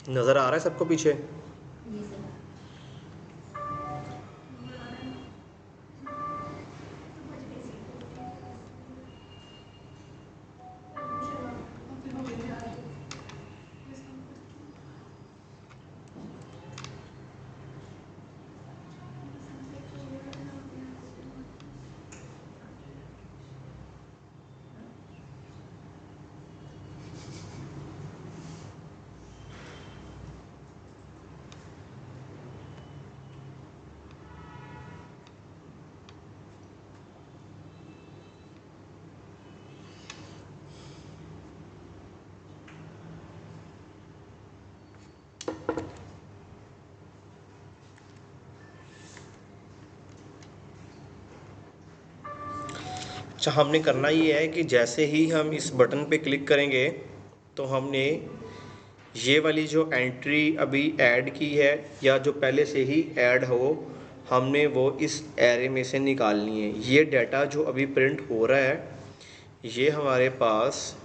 नज़र आ रहा है सबको पीछे? अच्छा, हमने करना ये है कि जैसे ही हम इस बटन पे क्लिक करेंगे तो हमने ये वाली जो एंट्री अभी ऐड की है या जो पहले से ही ऐड हो, हमने वो इस एरे में से निकालनी है। ये डाटा जो अभी प्रिंट हो रहा है, ये हमारे पास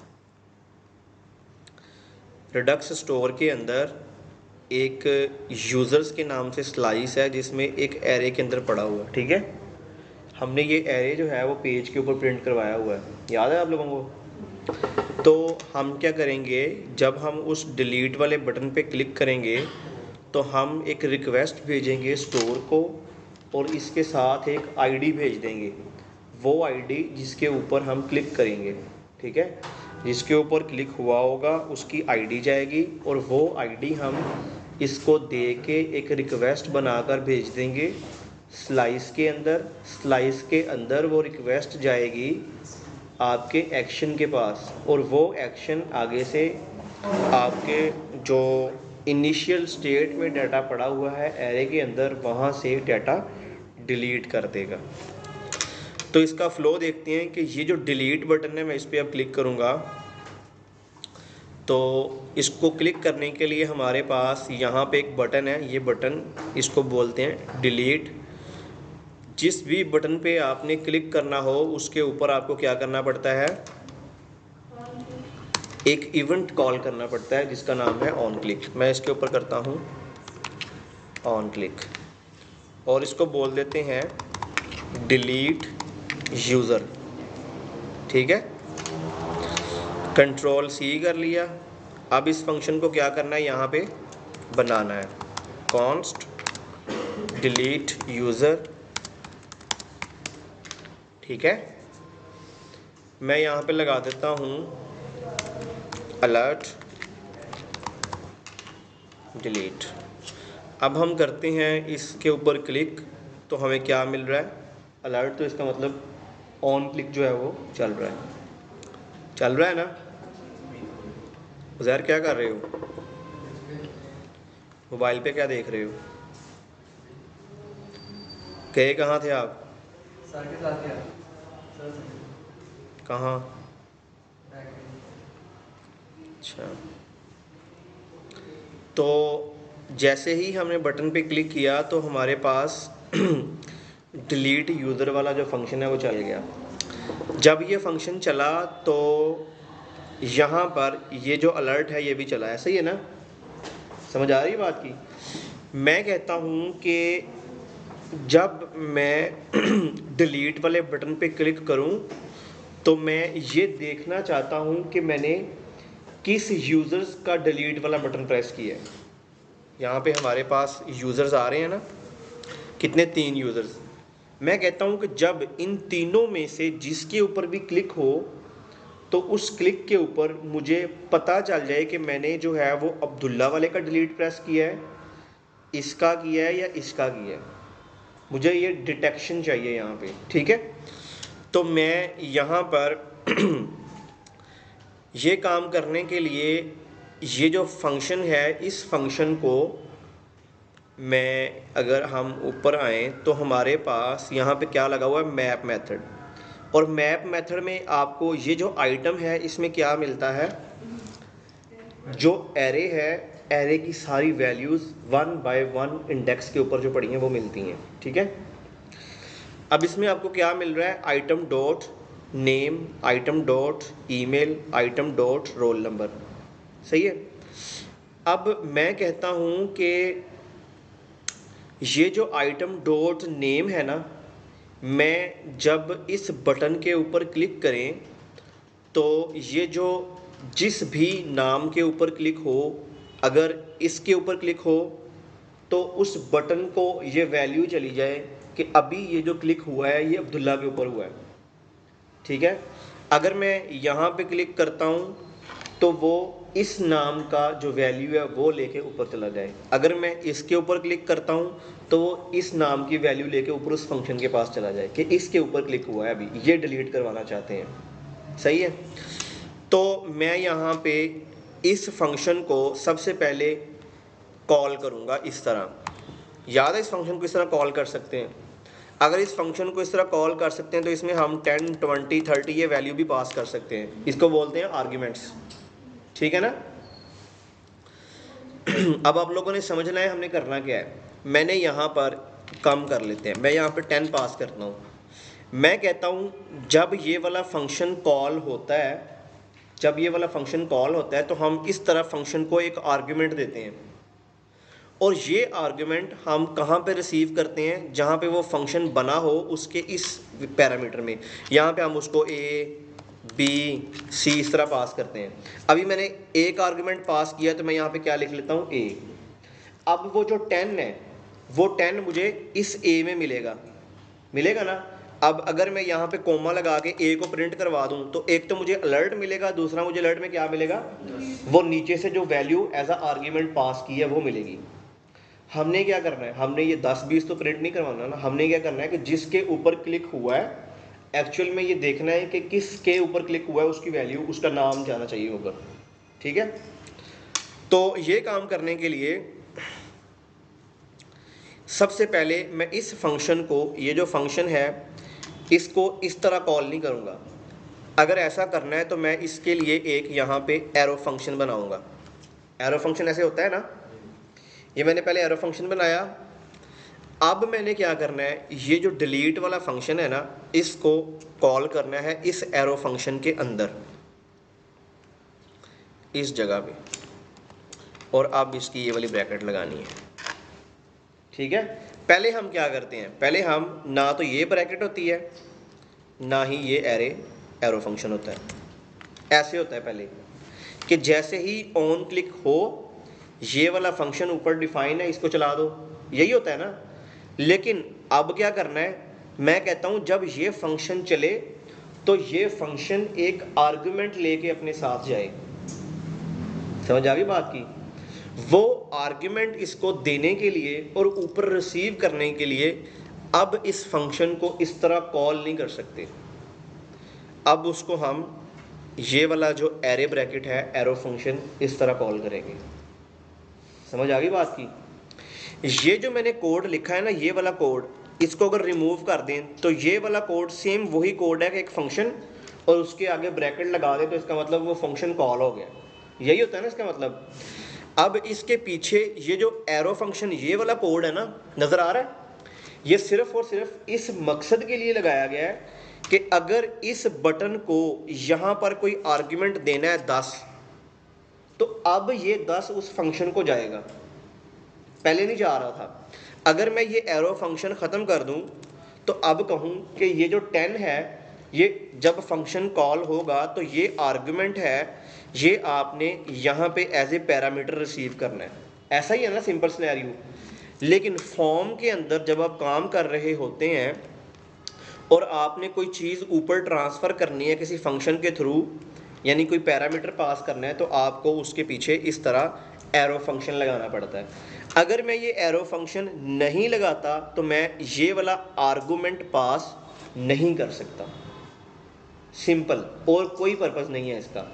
रिडक्स स्टोर के अंदर एक यूज़र्स के नाम से स्लाइस है जिसमें एक एरे के अंदर पड़ा हुआ है। ठीक है, हमने ये एरे जो है वो पेज के ऊपर प्रिंट करवाया हुआ है, याद है आप लोगों को? तो हम क्या करेंगे, जब हम उस डिलीट वाले बटन पे क्लिक करेंगे तो हम एक रिक्वेस्ट भेजेंगे स्टोर को और इसके साथ एक आईडी भेज देंगे। वो आईडी जिसके ऊपर हम क्लिक करेंगे, ठीक है, जिसके ऊपर क्लिक हुआ होगा उसकी आईडी जाएगी और वो आईडी हम इसको दे के एक रिक्वेस्ट बनाकर भेज देंगे स्लाइस के अंदर। स्लाइस के अंदर वो रिक्वेस्ट जाएगी आपके एक्शन के पास और वो एक्शन आगे से आपके जो इनिशियल स्टेट में डाटा पड़ा हुआ है एरे के अंदर, वहाँ से डाटा डिलीट कर देगा। तो इसका फ़्लो देखते हैं कि ये जो डिलीट बटन है, मैं इस पर अब क्लिक करूँगा तो इसको क्लिक करने के लिए हमारे पास यहाँ पे एक बटन है, ये बटन इसको बोलते हैं डिलीट। जिस भी बटन पे आपने क्लिक करना हो उसके ऊपर आपको क्या करना पड़ता है, एक इवेंट कॉल करना पड़ता है जिसका नाम है ऑन क्लिक। मैं इसके ऊपर करता हूँ ऑन क्लिक और इसको बोल देते हैं डिलीट यूज़र। ठीक है, कंट्रोल सी कर लिया। अब इस फंक्शन को क्या करना है, यहाँ पे बनाना है कॉन्स्ट डिलीट यूज़र। ठीक है, मैं यहाँ पे लगा देता हूँ अलर्ट डिलीट। अब हम करते हैं इसके ऊपर क्लिक तो हमें क्या मिल रहा है, अलर्ट। तो इसका मतलब ऑन क्लिक जो है वो चल रहा है ना। उज़ैर क्या कर रहे हो, मोबाइल पे क्या देख रहे हो? गए कहाँ थे आप? सर के साथ गया। कहाँ? अच्छा, तो जैसे ही हमने बटन पे क्लिक किया तो हमारे पास डिलीट यूज़र वाला जो फंक्शन है वो चल गया। जब ये फंक्शन चला तो यहाँ पर ये जो अलर्ट है ये भी चला है, सही है ना? समझ आ रही है बात की? मैं कहता हूँ कि जब मैं डिलीट वाले बटन पे क्लिक करूँ तो मैं ये देखना चाहता हूँ कि मैंने किस यूज़र्स का डिलीट वाला बटन प्रेस किया है। यहाँ पे हमारे पास यूज़र्स आ रहे हैं ना, कितने? 3 यूज़र्स। मैं कहता हूँ कि जब इन तीनों में से जिसके ऊपर भी क्लिक हो तो उस क्लिक के ऊपर मुझे पता चल जाए कि मैंने जो है वो अब्दुल्ला वाले का डिलीट प्रेस किया है, इसका किया है या इसका किया है। मुझे ये डिटेक्शन चाहिए यहाँ पे। ठीक है, तो मैं यहाँ पर ये काम करने के लिए ये जो फंक्शन है, इस फंक्शन को मैं अगर हम ऊपर आए तो हमारे पास यहाँ पे क्या लगा हुआ है, मैप मेथड। और मैप मेथड में आपको ये जो आइटम है इसमें क्या मिलता है, जो एरे है, एरे की सारी वैल्यूज़ 1 बाय 1 इंडेक्स के ऊपर जो पड़ी हैं वो मिलती हैं। ठीक है, अब इसमें आपको क्या मिल रहा है, item dot name, item dot email, item dot roll number. सही है, अब मैं कहता हूँ कि ये जो आइटम डॉट नेम है ना, मैं जब इस बटन के ऊपर क्लिक करें तो ये जो जिस भी नाम के ऊपर क्लिक हो, अगर इसके ऊपर क्लिक हो तो उस बटन को ये वैल्यू चली जाए कि अभी ये जो क्लिक हुआ है ये अब्दुल्ला के ऊपर हुआ है। ठीक है, अगर मैं यहाँ पे क्लिक करता हूँ तो वो इस नाम का जो वैल्यू है वो लेके ऊपर चला जाए। अगर मैं इसके ऊपर क्लिक करता हूँ तो वो इस नाम की वैल्यू लेके ऊपर उस फंक्शन के पास चला जाए कि इसके ऊपर क्लिक हुआ है, अभी ये डिलीट करवाना चाहते हैं। सही है, तो मैं यहाँ पे इस फंक्शन को सबसे पहले कॉल करूँगा इस तरह। याद है इस फंक्शन को इस तरह कॉल कर सकते हैं। अगर इस फंक्शन को इस तरह कॉल कर सकते हैं तो इसमें हम 10, 20, 30 ये वैल्यू भी पास कर सकते हैं। इसको बोलते हैं आर्ग्यूमेंट्स। ठीक है ना। अब आप लोगों ने समझना है हमने करना क्या है। मैंने यहाँ पर कम कर लेते हैं, मैं यहाँ पर 10 पास करता हूँ। मैं कहता हूँ जब ये वाला फंक्शन कॉल होता है, जब ये वाला फंक्शन कॉल होता है तो हम इस तरह फंक्शन को एक आर्ग्यूमेंट देते हैं, और ये आर्ग्यूमेंट हम कहाँ पे रिसीव करते हैं, जहाँ पे वो फंक्शन बना हो उसके इस पैरामीटर में। यहाँ पे हम उसको ए बी सी इस तरह पास करते हैं। अभी मैंने एक आर्ग्यूमेंट पास किया तो मैं यहाँ पे क्या लिख लेता हूँ, ए। अब वो जो 10 है वो 10 मुझे इस ए में मिलेगा, मिलेगा ना। अब अगर मैं यहाँ पे कोमा लगा के ए को प्रिंट करवा दूँ तो एक तो मुझे अलर्ट मिलेगा, दूसरा मुझे अलर्ट में क्या मिलेगा, वो नीचे से जो value as a argument pass की है वो मिलेगी। हमने क्या करना है, हमने ये 10-20 तो प्रिंट नहीं करवाना ना, हमने क्या करना है कि जिसके ऊपर क्लिक हुआ है एक्चुअल में ये देखना है कि किसके ऊपर क्लिक हुआ है, उसकी वैल्यू, उसका नाम जाना चाहिए ऊपर। ठीक है, तो ये काम करने के लिए सबसे पहले मैं इस फंक्शन को, ये जो फंक्शन है इसको इस तरह कॉल नहीं करूँगा। अगर ऐसा करना है तो मैं इसके लिए एक यहाँ पे एरो फंक्शन बनाऊँगा। एरो फंक्शन ऐसे होता है ना, ये मैंने पहले एरो फंक्शन बनाया। अब मैंने क्या करना है, ये जो डिलीट वाला फंक्शन है ना, इसको कॉल करना है इस एरो फंक्शन के अंदर, इस जगह पे, और अब इसकी ये वाली ब्रैकेट लगानी है। ठीक है, पहले हम क्या करते हैं, पहले हम ना तो ये ब्रैकेट होती है ना ही ये एरो फंक्शन होता है। ऐसे होता है पहले कि जैसे ही ऑन क्लिक हो ये वाला फंक्शन ऊपर डिफाइन है, इसको चला दो, यही होता है ना। लेकिन अब क्या करना है, मैं कहता हूं जब ये फंक्शन चले तो ये फंक्शन एक आर्गुमेंट लेके अपने साथ जाए। समझ आ गई बात की। वो आर्गुमेंट इसको देने के लिए और ऊपर रिसीव करने के लिए अब इस फंक्शन को इस तरह कॉल नहीं कर सकते। अब उसको हम ये वाला जो एरे ब्रैकेट है, एरो फंक्शन, इस तरह कॉल करेंगे। समझ आ गई बात की। ये जो मैंने कोड लिखा है ना, ये वाला कोड, इसको अगर रिमूव कर दें तो ये वाला कोड सेम वही कोड है कि एक फंक्शन और उसके आगे ब्रैकेट लगा दें तो इसका मतलब वो फंक्शन कॉल हो गया। यही होता है ना इसका मतलब। अब इसके पीछे ये जो एरो फंक्शन, ये वाला कोड है ना, नज़र आ रहा है, ये सिर्फ और सिर्फ इस मकसद के लिए लगाया गया है कि अगर इस बटन को यहाँ पर कोई आर्ग्यूमेंट देना है 10, तो अब ये 10 उस फंक्शन को जाएगा, पहले नहीं जा रहा था। अगर मैं ये एरो फंक्शन ख़त्म कर दूं तो अब कहूं कि ये जो 10 है, ये जब फंक्शन कॉल होगा तो ये आर्गुमेंट है, ये आपने यहाँ पे एज ए पैरामीटर रिसीव करना है। ऐसा ही है ना सिंपल सिनेरियो। लेकिन फॉर्म के अंदर जब आप काम कर रहे होते हैं और आपने कोई चीज़ ऊपर ट्रांसफ़र करनी है किसी फंक्शन के थ्रू, यानी कोई पैरामीटर पास करना है, तो आपको उसके पीछे इस तरह एरो फंक्शन लगाना पड़ता है। अगर मैं ये एरो फंक्शन नहीं लगाता तो मैं ये वाला आर्गुमेंट पास नहीं कर सकता। सिंपल, और कोई पर्पस नहीं है इसका।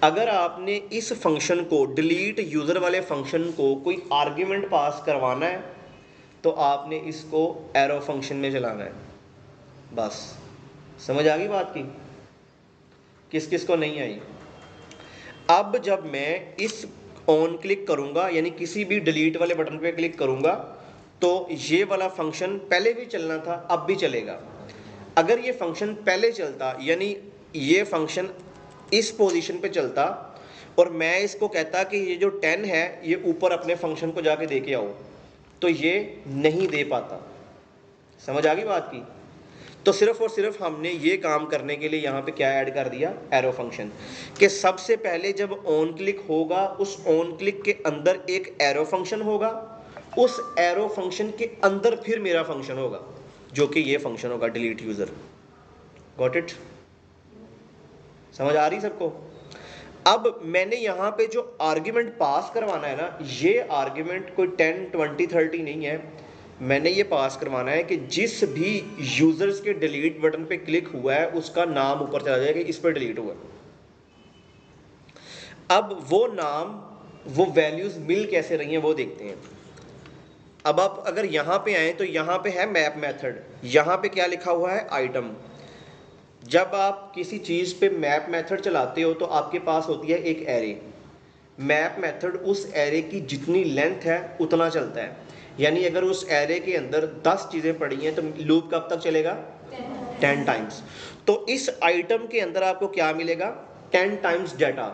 अगर आपने इस फंक्शन को, डिलीट यूज़र वाले फंक्शन को कोई आर्गुमेंट पास करवाना है तो आपने इसको एरो फंक्शन में चलाना है, बस। समझ आ गई बात की। किस किस को नहीं आई। अब जब मैं इस ऑन क्लिक करूंगा, यानी किसी भी डिलीट वाले बटन पे क्लिक करूंगा, तो ये वाला फंक्शन पहले भी चलना था, अब भी चलेगा। अगर ये फंक्शन पहले चलता, यानी ये फंक्शन इस पोजीशन पे चलता और मैं इसको कहता कि ये जो 10 है ये ऊपर अपने फंक्शन को जाके दे के आओ, तो ये नहीं दे पाता। समझ आ गई बात की? तो सिर्फ और सिर्फ हमने ये काम करने के लिए यहाँ पे क्या ऐड कर दिया, एरो फंक्शन, कि सबसे पहले जब ऑन क्लिक होगा उस ऑन क्लिक के अंदर एक एरो फंक्शन होगा, उस एरो फंक्शन के अंदर फिर मेरा फंक्शन होगा जो कि ये फंक्शन होगा डिलीट यूजर। Got it? समझ आ रही सबको? अब मैंने यहाँ पे जो आर्ग्यूमेंट पास करवाना है ना, ये आर्ग्यूमेंट कोई 10, 20, 30 नहीं है। मैंने ये पास करवाना है कि जिस भी यूजर्स के डिलीट बटन पे क्लिक हुआ है उसका नाम ऊपर चला जाएगा, इस पर डिलीट हुआ। अब वो नाम, वो वैल्यूज मिल कैसे रही हैं वो देखते हैं। अब आप अगर यहाँ पे आए तो यहाँ पे है मैप मेथड, यहाँ पे क्या लिखा हुआ है, आइटम। जब आप किसी चीज़ पे मैप मेथड चलाते हो तो आपके पास होती है एक एरे। मैप मेथड उस एरे की जितनी लेंथ है उतना चलता है, यानी अगर उस एरे के अंदर 10 चीज़ें पड़ी हैं तो लूप कब तक चलेगा, 10 टाइम्स। तो इस आइटम के अंदर आपको क्या मिलेगा, 10 टाइम्स डाटा।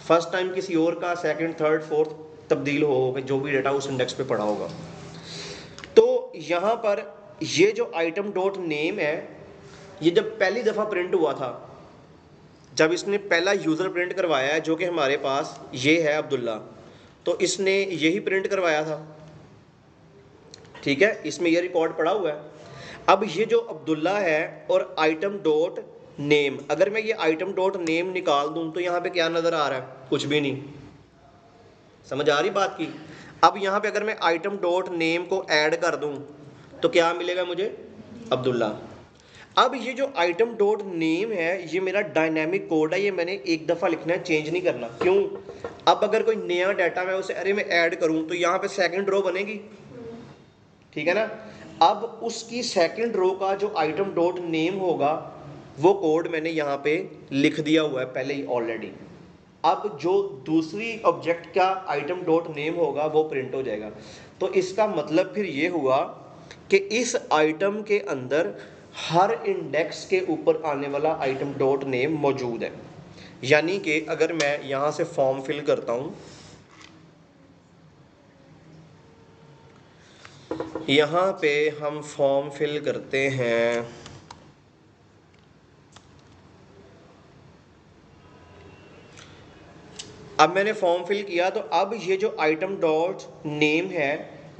फर्स्ट टाइम किसी और का, सेकंड, थर्ड, फोर्थ तब्दील होगा जो भी डाटा उस इंडेक्स पे पड़ा होगा। तो यहाँ पर ये जो आइटम डॉट नेम है, ये जब पहली दफ़ा प्रिंट हुआ था, जब इसने पहला यूज़र प्रिंट करवाया है जो कि हमारे पास ये है अब्दुल्ला, तो इसने यही प्रिंट करवाया था, ठीक है, इसमें ये रिकॉर्ड पड़ा हुआ है। अब ये जो अब्दुल्ला है और आइटम डॉट नेम, अगर मैं ये आइटम डॉट नेम निकाल दूं तो यहाँ पे क्या नज़र आ रहा है, कुछ भी नहीं। समझ आ रही बात की? अब यहाँ पे अगर मैं आइटम डॉट नेम को ऐड कर दूं तो क्या मिलेगा मुझे, अब्दुल्ला। अब ये जो आइटम डॉट नेम है ये मेरा डायनेमिक कोड है, ये मैंने एक दफ़ा लिखना है, चेंज नहीं करना। क्यों? अब अगर कोई नया डाटा मैं उसे अरे में ऐड करूं तो यहाँ पे सेकंड रो बनेगी, ठीक है ना। अब उसकी सेकंड रो का जो आइटम डॉट नेम होगा वो कोड मैंने यहाँ पे लिख दिया हुआ है पहले ही ऑलरेडी। अब जो दूसरी ऑब्जेक्ट का आइटम डॉट नेम होगा वो प्रिंट हो जाएगा। तो इसका मतलब फिर ये हुआ कि इस आइटम के अंदर हर इंडेक्स के ऊपर आने वाला आइटम डॉट नेम मौजूद है। यानी कि अगर मैं यहाँ से फॉर्म फिल करता हूँ, यहाँ पे हम फॉर्म फिल करते हैं, अब मैंने फॉर्म फिल किया तो अब ये जो आइटम डॉट नेम है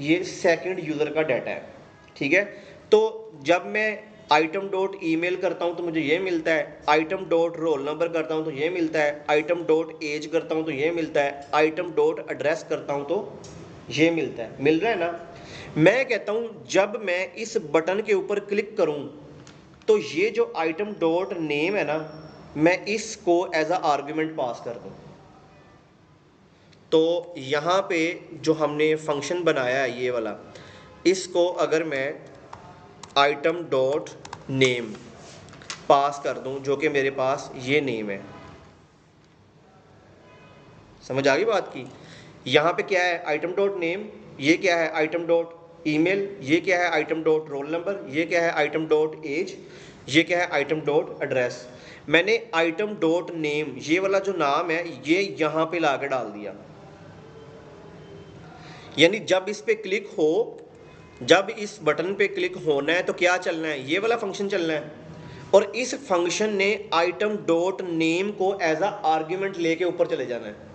ये सेकंड यूज़र का डाटा है, ठीक है। तो जब मैं आइटम डॉट ईमेल करता हूँ तो मुझे ये मिलता है, आइटम डॉट रोल नंबर करता हूँ तो ये मिलता है, आइटम डॉट एज करता हूँ तो ये मिलता है, आइटम डॉट एड्रेस करता हूँ तो ये मिलता है। मिल रहा है ना? मैं कहता हूँ जब मैं इस बटन के ऊपर क्लिक करूँ तो ये जो आइटम डॉट नेम है ना, मैं इसको एज अ आर्ग्यूमेंट पास कर दूँ। तो यहाँ पे जो हमने फंक्शन बनाया है ये वाला, इसको अगर मैं आइटम डॉट नेम पास कर दूं जो कि मेरे पास ये नेम है, समझ आ गई बात की? यहाँ पे क्या है, आइटम डॉट नेम, ये क्या है, आइटम डॉट ईमेल, ये क्या है, आइटम डॉट रोल नंबर, ये क्या है, आइटम डॉट एज, ये क्या है, आइटम डॉट एड्रेस। मैंने आइटम डॉट नेम ये वाला जो नाम है ये यहाँ पे ला के डाल दिया। यानी जब इस पे क्लिक हो, जब इस बटन पे क्लिक होना है तो क्या चलना है, ये वाला फंक्शन चलना है। और इस फंक्शन ने आइटम डॉट नेम को एज अ आर्ग्यूमेंट लेके ऊपर चले जाना है।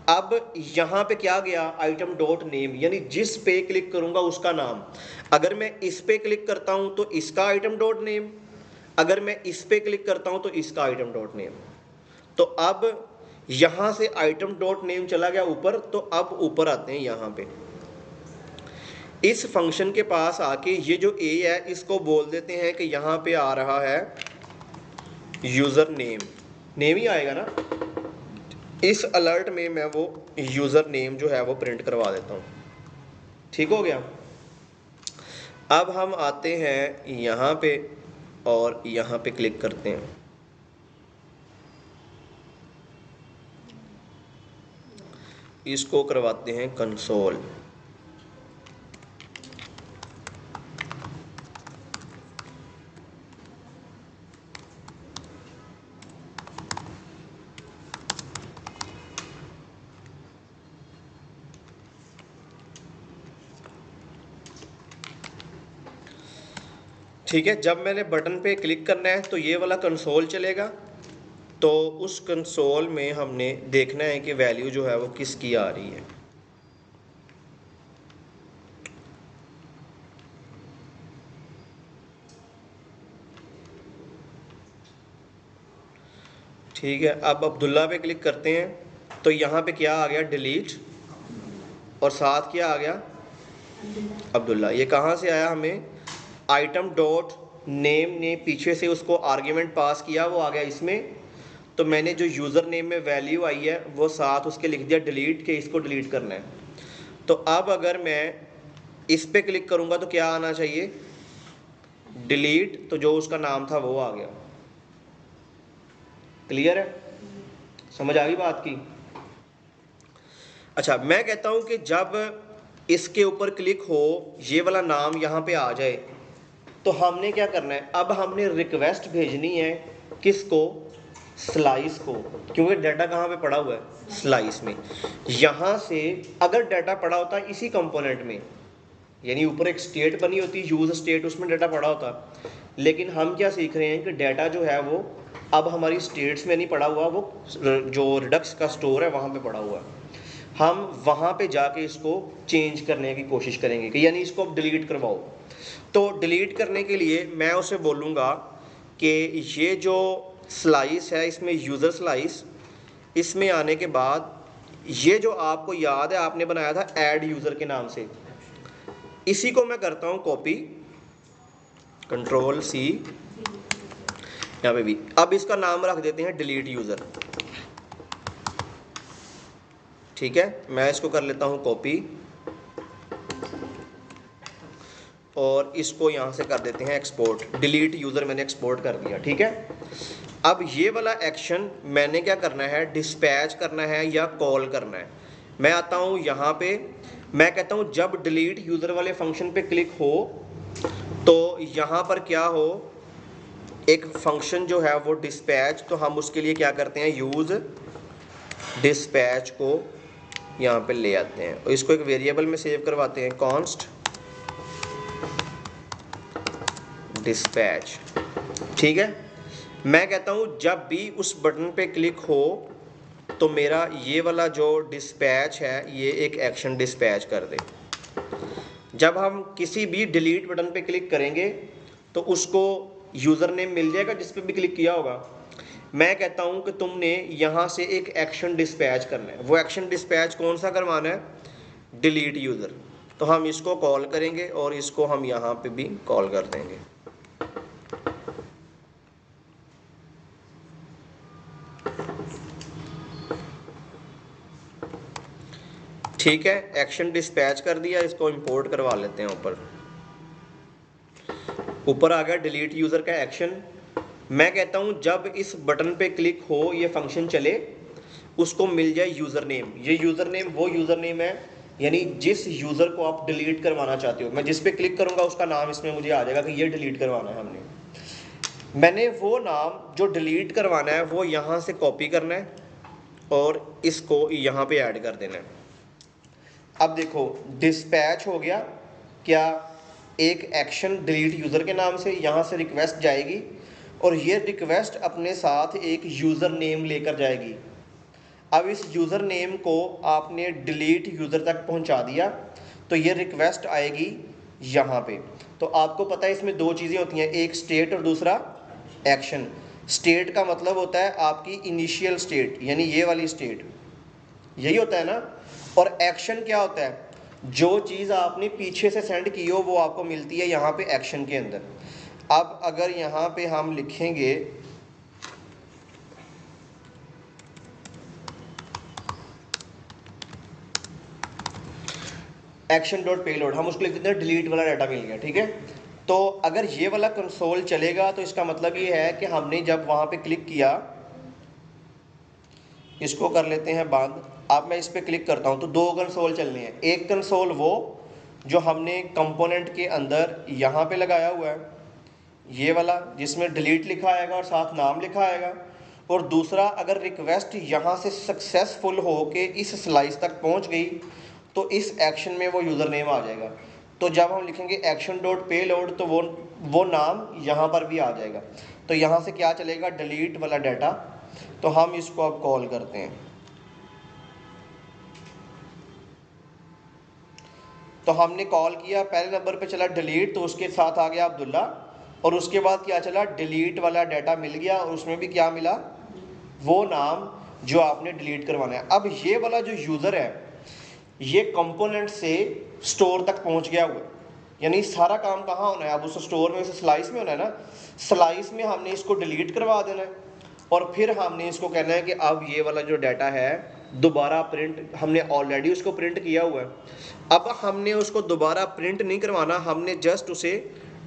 अब यहाँ पे क्या गया, आइटम डॉट नेम, यानी जिस पे क्लिक करूंगा उसका नाम। अगर मैं इस पे क्लिक करता हूं तो इसका आइटम डॉट नेम, अगर मैं इस पे क्लिक करता हूं तो इसका आइटम डॉट नेम। तो अब यहां से आइटम डॉट नेम चला गया यूजर, तो अब ऊपर आते हैं यहाँ पे इस फंक्शन के पास आके ये जो ए है इसको बोल देते हैं कि यहाँ पे आ रहा है यूज़र नेम, नेम ही आएगा ना। इस अलर्ट में मैं वो यूज़र नेम जो है वो प्रिंट करवा देता हूँ, ठीक हो गया। अब हम आते हैं यहाँ पे और यहाँ पे क्लिक करते हैं, इसको करवाते हैं कंसोल। ठीक है, जब मैंने बटन पे क्लिक करना है तो ये वाला कंसोल चलेगा, तो उस कंसोल में हमने देखना है कि वैल्यू जो है वो किसकी आ रही है। ठीक है, अब अब्दुल्ला पे क्लिक करते हैं तो यहाँ पे क्या आ गया, डिलीट, और साथ क्या आ गया, अब्दुल्ला। ये कहाँ से आया, हमें आइटम डॉट नेम ने पीछे से उसको आर्ग्यूमेंट पास किया, वो आ गया इसमें। तो मैंने जो यूज़र नेम में वैल्यू आई है वो साथ उसके लिख दिया डिलीट, के इसको डिलीट करना है। तो अब अगर मैं इस पे क्लिक करूँगा तो क्या आना चाहिए, डिलीट, तो जो उसका नाम था वो आ गया। क्लियर है, समझ आ गई बात की। अच्छा, मैं कहता हूं कि जब इसके ऊपर क्लिक हो, ये वाला नाम यहाँ पे आ जाए, तो हमने क्या करना है, अब हमने रिक्वेस्ट भेजनी है किसको, स्लाइस को, क्योंकि डाटा कहाँ पे पड़ा हुआ है, स्लाइस में। यहाँ से अगर डाटा पड़ा होता है इसी कंपोनेंट में, यानी ऊपर एक स्टेट बनी होती है यूज स्टेट, उसमें डाटा पड़ा होता, लेकिन हम क्या सीख रहे हैं कि डाटा जो है वो अब हमारी स्टेट्स में नहीं पड़ा हुआ, वो जो रिडक्स का स्टोर है वहाँ पे पड़ा हुआ है। हम वहाँ पे जाके इसको चेंज करने की कोशिश करेंगे कि यानी इसको अब डिलीट करवाओ। तो डिलीट करने के लिए मैं उसे बोलूँगा कि ये जो स्लाइस है इसमें यूज़र स्लाइस, इसमें आने के बाद ये जो आपको याद है आपने बनाया था ऐड यूज़र के नाम से, इसी को मैं करता हूँ कॉपी, कंट्रोल सी, यहाँ पे भी। अब इसका नाम रख देते हैं डिलीट यूज़र। ठीक है, मैं इसको कर लेता हूँ कॉपी और इसको यहाँ से कर देते हैं एक्सपोर्ट। डिलीट यूज़र मैंने एक्सपोर्ट कर दिया। ठीक है, अब ये वाला एक्शन मैंने क्या करना है, डिस्पैच करना है या कॉल करना है। मैं आता हूँ यहाँ पे, मैं कहता हूँ जब डिलीट यूज़र वाले फंक्शन पे क्लिक हो तो यहाँ पर क्या हो, एक फंक्शन जो है वो डिस्पैच, तो हम उसके लिए क्या करते हैं, यूज़ डिस्पैच को यहाँ पे ले आते हैं और इसको एक वेरिएबल में सेव करवाते हैं, कॉन्स्ट डिस्पैच। ठीक है, मैं कहता हूँ जब भी उस बटन पे क्लिक हो तो मेरा ये वाला जो डिस्पैच है ये एक एक्शन डिस्पैच कर दे। जब हम किसी भी डिलीट बटन पे क्लिक करेंगे तो उसको यूज़र नेम मिल जाएगा जिस पे भी क्लिक किया होगा। मैं कहता हूँ कि तुमने यहाँ से एक एक्शन डिस्पैच करना है। वो एक्शन डिस्पैच कौन सा करवाना है, डिलीट यूज़र। तो हम इसको कॉल करेंगे और इसको हम यहाँ पे भी कॉल कर देंगे। ठीक है, एक्शन डिस्पैच कर दिया, इसको इंपोर्ट करवा लेते हैं। ऊपर आ गया डिलीट यूज़र का एक्शन। मैं कहता हूँ जब इस बटन पे क्लिक हो ये फंक्शन चले, उसको मिल जाए यूज़र नेम। ये यूज़र नेम वो यूज़र नेम है, यानी जिस यूज़र को आप डिलीट करवाना चाहते हो। मैं जिस पे क्लिक करूँगा उसका नाम इसमें मुझे आ जाएगा कि ये डिलीट करवाना है हमने। मैंने वो नाम जो डिलीट करवाना है वो यहाँ से कॉपी करना है और इसको यहाँ पे ऐड कर देना है। अब देखो डिस्पैच हो गया, क्या एक एक्शन डिलीट यूज़र के नाम से यहाँ से रिक्वेस्ट जाएगी और ये रिक्वेस्ट अपने साथ एक यूज़र नेम लेकर जाएगी। अब इस यूज़र नेम को आपने डिलीट यूज़र तक पहुँचा दिया तो ये रिक्वेस्ट आएगी यहाँ पे। तो आपको पता है इसमें दो चीज़ें होती हैं, एक स्टेट और दूसरा एक्शन। स्टेट का मतलब होता है आपकी इनिशियल स्टेट, यानी ये वाली स्टेट, यही होता है ना। और एक्शन क्या होता है, जो चीज़ आपने पीछे से सेंड की हो वो आपको मिलती है यहाँ पे एक्शन के अंदर। अब अगर यहाँ पे हम लिखेंगे एक्शन डॉट पेलोड, हम उसको लिख देते हैं डिलीट वाला डाटा मिल गया। ठीक है, तो अगर ये वाला कंसोल चलेगा तो इसका मतलब ये है कि हमने जब वहाँ पे क्लिक किया, इसको कर लेते हैं बंद। अब मैं इस पर क्लिक करता हूँ तो दो कंसोल चलने हैं। एक कंसोल वो जो हमने कंपोनेंट के अंदर यहाँ पे लगाया हुआ है, ये वाला जिसमें डिलीट लिखा आएगा और साथ नाम लिखा आएगा, और दूसरा अगर रिक्वेस्ट यहाँ से सक्सेसफुल हो के इस स्लाइस तक पहुँच गई तो इस एक्शन में वो यूज़र नेम आ जाएगा। तो जब हम लिखेंगे एक्शन डॉट पे लोड तो वो नाम यहाँ पर भी आ जाएगा। तो यहाँ से क्या चलेगा, डिलीट वाला डाटा। तो हम इसको अब कॉल करते हैं। तो हमने कॉल किया, पहले नंबर पे चला डिलीट, तो उसके साथ आ गया अब्दुल्ला, और उसके बाद क्या चला, डिलीट वाला डाटा मिल गया, और उसमें भी क्या मिला, वो नाम जो आपने डिलीट करवाना है। अब ये वाला जो यूज़र है ये कंपोनेंट से स्टोर तक पहुंच गया हुआ है, यानी सारा काम कहाँ होना है, अब उस स्टोर में, उस स्लाइस में होना है ना। स्लाइस में हमने इसको डिलीट करवा देना है, और फिर हमने इसको कहना है कि अब ये वाला जो डाटा है दोबारा प्रिंट, हमने ऑलरेडी उसको प्रिंट किया हुआ है, अब हमने उसको दोबारा प्रिंट नहीं करवाना, हमने जस्ट उसे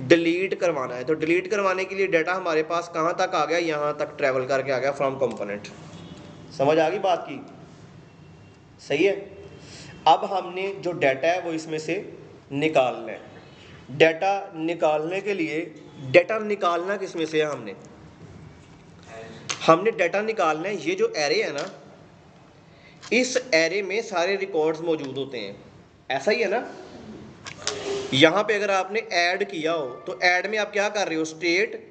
डिलीट करवाना है। तो डिलीट करवाने के लिए डाटा हमारे पास कहाँ तक आ गया, यहाँ तक ट्रैवल करके आ गया फ्रॉम कंपोनेंट। समझ आ गई बात की, सही है। अब हमने जो डाटा है वो इसमें से निकालना है। डाटा निकालने के लिए, डाटा निकालना किसमें से है, हमने डाटा निकालना है, ये जो एरे है ना, इस एरे में सारे रिकॉर्ड्स मौजूद होते हैं, ऐसा ही है ना। यहाँ पे अगर आपने ऐड किया हो तो ऐड में आप क्या कर रहे हो, स्टेट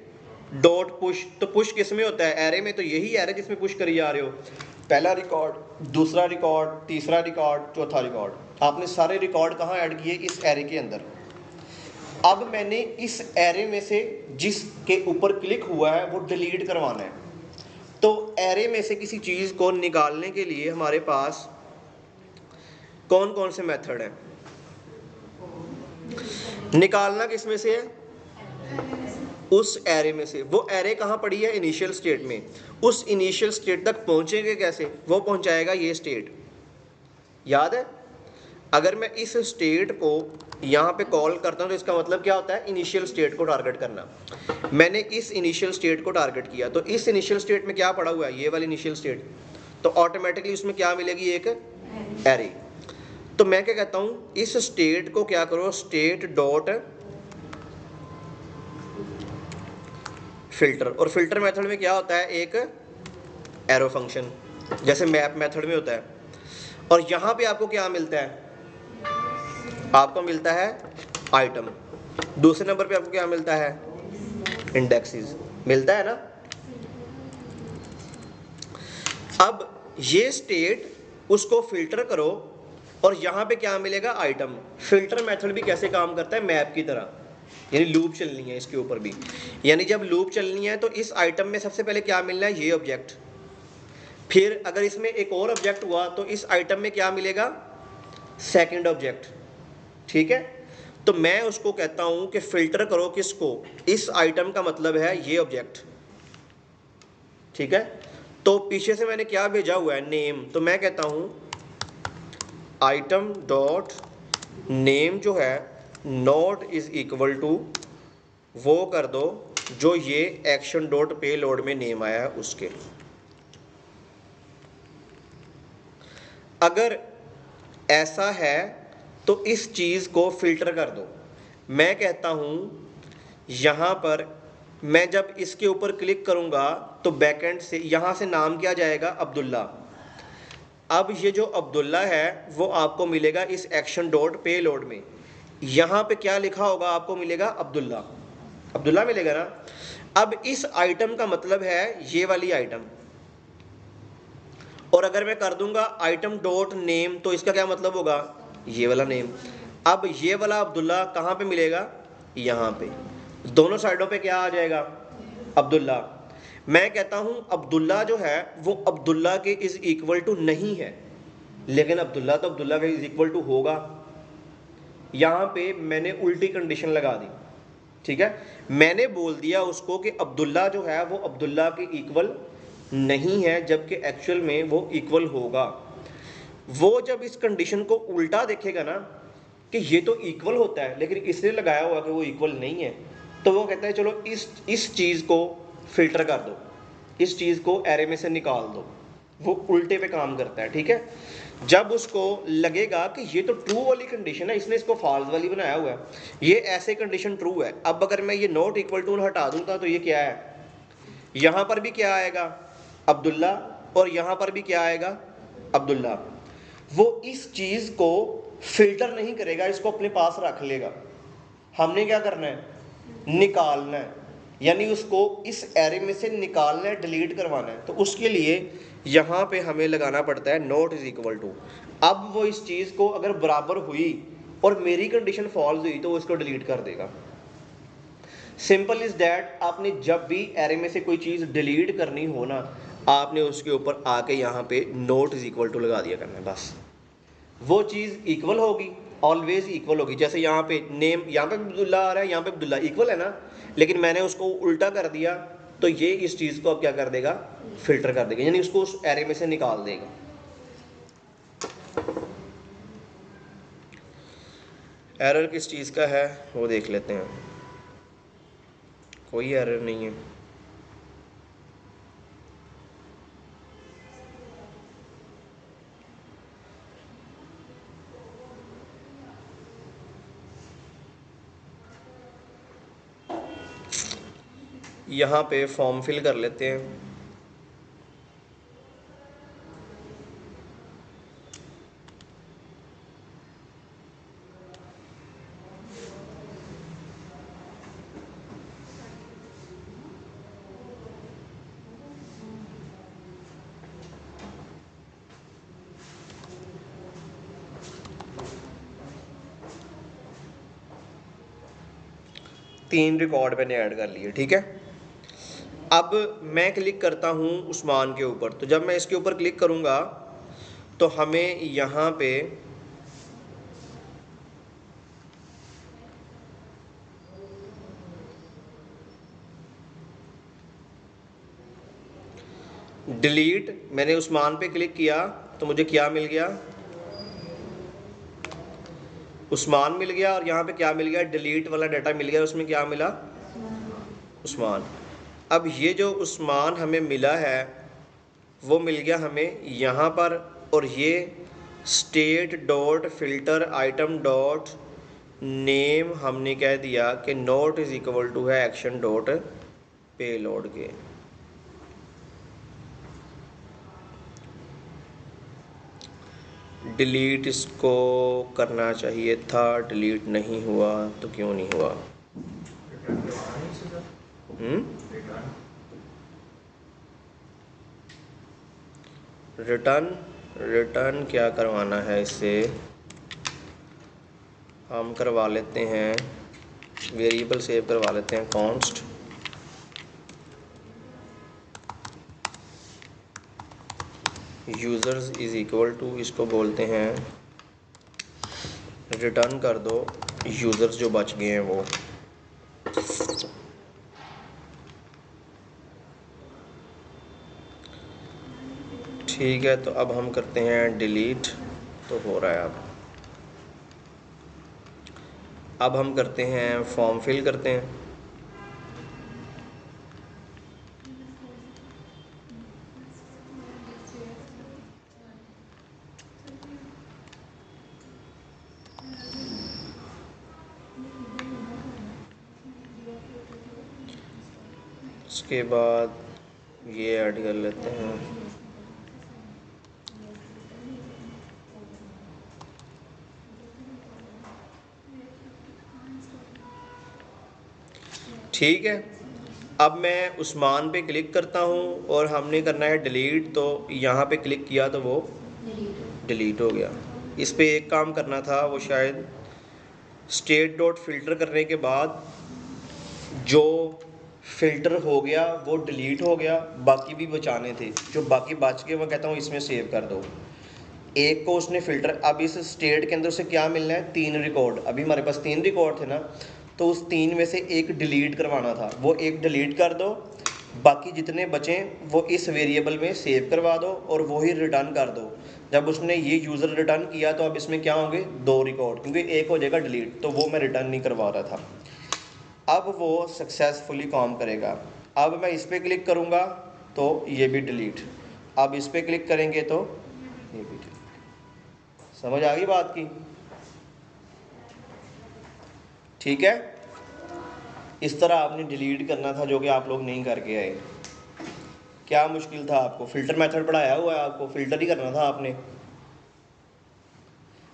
डॉट पुश। तो पुश किस में होता है, एरे में, तो यही एरे जिसमें पुश करी जा रहे हो, पहला रिकॉर्ड, दूसरा रिकॉर्ड, तीसरा रिकॉर्ड, चौथा रिकॉर्ड। आपने सारे रिकॉर्ड कहाँ ऐड किए, इस एरे के अंदर। अब मैंने इस एरे में से जिसके ऊपर क्लिक हुआ है वो डिलीट करवाना है। तो एरे में से किसी चीज़ को निकालने के लिए हमारे पास कौन कौन से मेथड हैं, निकालना किस में से है, उस एरे में से। वो एरे कहाँ पड़ी है, इनिशियल स्टेट में। उस इनिशियल स्टेट तक पहुँचेंगे कैसे, वो पहुँचाएगा ये स्टेट, याद है। अगर मैं इस स्टेट को यहाँ पे कॉल करता हूँ तो इसका मतलब क्या होता है, इनिशियल स्टेट को टारगेट करना। मैंने इस इनिशियल स्टेट को टारगेट किया, तो इस इनिशियल स्टेट में क्या पड़ा हुआ है, ये वाली इनिशियल स्टेट, तो ऑटोमेटिकली उसमें क्या मिलेगी, एक एरे। तो मैं क्या कहता हूँ, इस स्टेट को क्या करो, स्टेट डॉट फिल्टर, और फिल्टर मेथड में क्या होता है, एक एरो फंक्शन, जैसे मैप मेथड में होता है। और यहाँ पे आपको क्या मिलता है, आपको मिलता है आइटम। दूसरे नंबर पे आपको क्या मिलता है, इंडेक्सेस मिलता है ना। अब ये स्टेट उसको फिल्टर करो, और यहाँ पे क्या मिलेगा, आइटम। फिल्टर मेथड भी कैसे काम करता है, मैप की तरह, यानी लूप चलनी है इसके ऊपर भी। यानी जब लूप चलनी है तो इस आइटम में सबसे पहले क्या मिलना है, ये ऑब्जेक्ट। फिर अगर इसमें एक और ऑब्जेक्ट हुआ तो इस आइटम में क्या मिलेगा, सेकंड ऑब्जेक्ट, ठीक है। तो मैं उसको कहता हूं कि फिल्टर करो किसको, इस आइटम का मतलब है ये ऑब्जेक्ट, ठीक है। तो पीछे से मैंने क्या भेजा हुआ है, नेम, तो मैं कहता हूं आइटम डॉट नेम जो है नॉट इज इक्वल टू, वो कर दो जो ये एक्शन डॉट पे लोड में नेम आया है उसके। अगर ऐसा है तो इस चीज़ को फिल्टर कर दो। मैं कहता हूं यहाँ पर मैं जब इसके ऊपर क्लिक करूँगा तो बैकएंड से यहाँ से नाम क्या जाएगा, अब्दुल्ला। अब ये जो अब्दुल्ला है वो आपको मिलेगा इस एक्शन डॉट पे लोड में, यहाँ पे क्या लिखा होगा, आपको मिलेगा अब्दुल्ला, अब्दुल्ला मिलेगा ना। अब इस आइटम का मतलब है ये वाली आइटम, और अगर मैं कर दूंगा आइटम डॉट नेम तो इसका क्या मतलब होगा, ये वाला नेम। अब ये वाला अब्दुल्ला कहाँ पे मिलेगा, यहाँ पे, दोनों साइडों पे क्या आ जाएगा, अब्दुल्ला। मैं कहता हूँ अब्दुल्ला जो है वो अब्दुल्ला के इज इक्वल टू नहीं है, लेकिन अब्दुल्ला तो अब्दुल्ला के इज इक्वल टू होगा। यहाँ पे मैंने उल्टी कंडीशन लगा दी, ठीक है। मैंने बोल दिया उसको कि अब्दुल्ला जो है वो अब्दुल्ला के इक्वल नहीं है, जबकि एक्चुअल में वो इक्वल होगा। वो जब इस कंडीशन को उल्टा देखेगा ना कि ये तो इक्वल होता है लेकिन इसने लगाया हुआ कि वो इक्वल नहीं है, तो वो कहता है चलो इस चीज़ को फिल्टर कर दो, इस चीज़ को एरे में से निकाल दो। वो उल्टे पे काम करता है, ठीक है। जब उसको लगेगा कि ये तो ट्रू वाली कंडीशन है, इसने इसको फॉल्स वाली बनाया हुआ है, ये ऐसे कंडीशन ट्रू है। अब अगर मैं ये नॉट इक्वल टू हटा दूंगा तो ये क्या है, यहाँ पर भी क्या आएगा, अब्दुल्ला, और यहाँ पर भी क्या आएगा, अब्दुल्ला। वो इस चीज़ को फिल्टर नहीं करेगा, इसको अपने पास रख लेगा। हमने क्या करना है, निकालना है, यानी उसको इस एरे में से निकालना है, डिलीट करवाना है। तो उसके लिए यहाँ पे हमें लगाना पड़ता है नॉट इज इक्वल टू। अब वो इस चीज़ को अगर बराबर हुई और मेरी कंडीशन फॉल्स हुई तो वो इसको डिलीट कर देगा। Simple is that. आपने जब भी एरे में से कोई चीज़ डिलीट करनी हो ना, आपने उसके ऊपर आके यहाँ पे नॉट इज इक्वल टू लगा दिया करना है, बस। वो चीज़ इक्वल होगी, ऑलवेज इक्वल होगी। जैसे यहाँ पे नेम, यहाँ पे अब्दुल्ला आ रहा है, यहाँ पे अब्दुल्ला इक्वल है ना, लेकिन मैंने उसको उल्टा कर दिया तो ये इस चीज़ को अब क्या कर देगा, फिल्टर कर देगा, यानी उसको उस एरे में से निकाल देगा। एरर किस चीज़ का है वो देख लेते हैं। कोई एरर नहीं है। यहाँ पे फॉर्म फिल कर लेते हैं। तीन रिकॉर्ड मैंने ऐड कर लिए, ठीक है। अब मैं क्लिक करता हूँ उस्मान के ऊपर, तो जब मैं इसके ऊपर क्लिक करूँगा तो हमें यहाँ पे डिलीट, मैंने उस्मान पे क्लिक किया तो मुझे क्या मिल गया, उस्मान मिल गया। और यहाँ पे क्या मिल गया, डिलीट वाला डाटा मिल गया, उसमें क्या मिला, उस्मान। अब ये जो उस्मान हमें मिला है वो मिल गया हमें यहाँ पर, और ये state dot filter item dot name हमने कह दिया कि नॉट इज इक्वल टू है एक्शन डॉट पेलोड के। डिलीट इसको करना चाहिए था, डिलीट नहीं हुआ तो क्यों नहीं हुआ? रिटर्न, रिटर्न क्या करवाना है इससे, हम करवा लेते हैं वेरिएबल सेव करवा लेते हैं const users is equal to, इसको बोलते हैं रिटर्न कर दो यूज़र्स जो बच गए हैं वो। ठीक है, तो अब हम करते हैं डिलीट, तो हो रहा है अब हम करते हैं फॉर्म फिल करते हैं। उसके बाद ये ऐड कर लेते हैं, ठीक है। अब मैं उस्मान पे क्लिक करता हूँ और हमने करना है डिलीट, तो यहाँ पे क्लिक किया तो वो डिलीट हो गया। इस पे एक काम करना था, वो शायद स्टेट डॉट फिल्टर करने के बाद जो फ़िल्टर हो गया वो डिलीट हो गया, बाकी भी बचाने थे, जो बाकी बच गए वो कहता हूँ इसमें सेव कर दो। एक को उसने फ़िल्टर, अब इस स्टेट के अंदर से क्या मिलना है, 3 रिकॉर्ड। अभी हमारे पास 3 रिकॉर्ड थे ना, तो उस 3 में से एक डिलीट करवाना था, वो एक डिलीट कर दो, बाकी जितने बचें वो इस वेरिएबल में सेव करवा दो और वही रिटर्न कर दो। जब उसने ये यूज़र रिटर्न किया तो अब इसमें क्या होंगे, 2 रिकॉर्ड, क्योंकि एक हो जाएगा डिलीट, तो वो मैं रिटर्न नहीं करवा रहा था। अब वो सक्सेसफुली काम करेगा। अब मैं इस पर क्लिक करूँगा तो ये भी डिलीट, अब इस पर क्लिक करेंगे तो ये भी डिलीट। समझ आ गई बात की? ठीक है, इस तरह आपने डिलीट करना था, जो कि आप लोग नहीं करके आए। क्या मुश्किल था आपको? फ़िल्टर मेथड पढ़ाया हुआ है आपको, फ़िल्टर ही करना था आपने।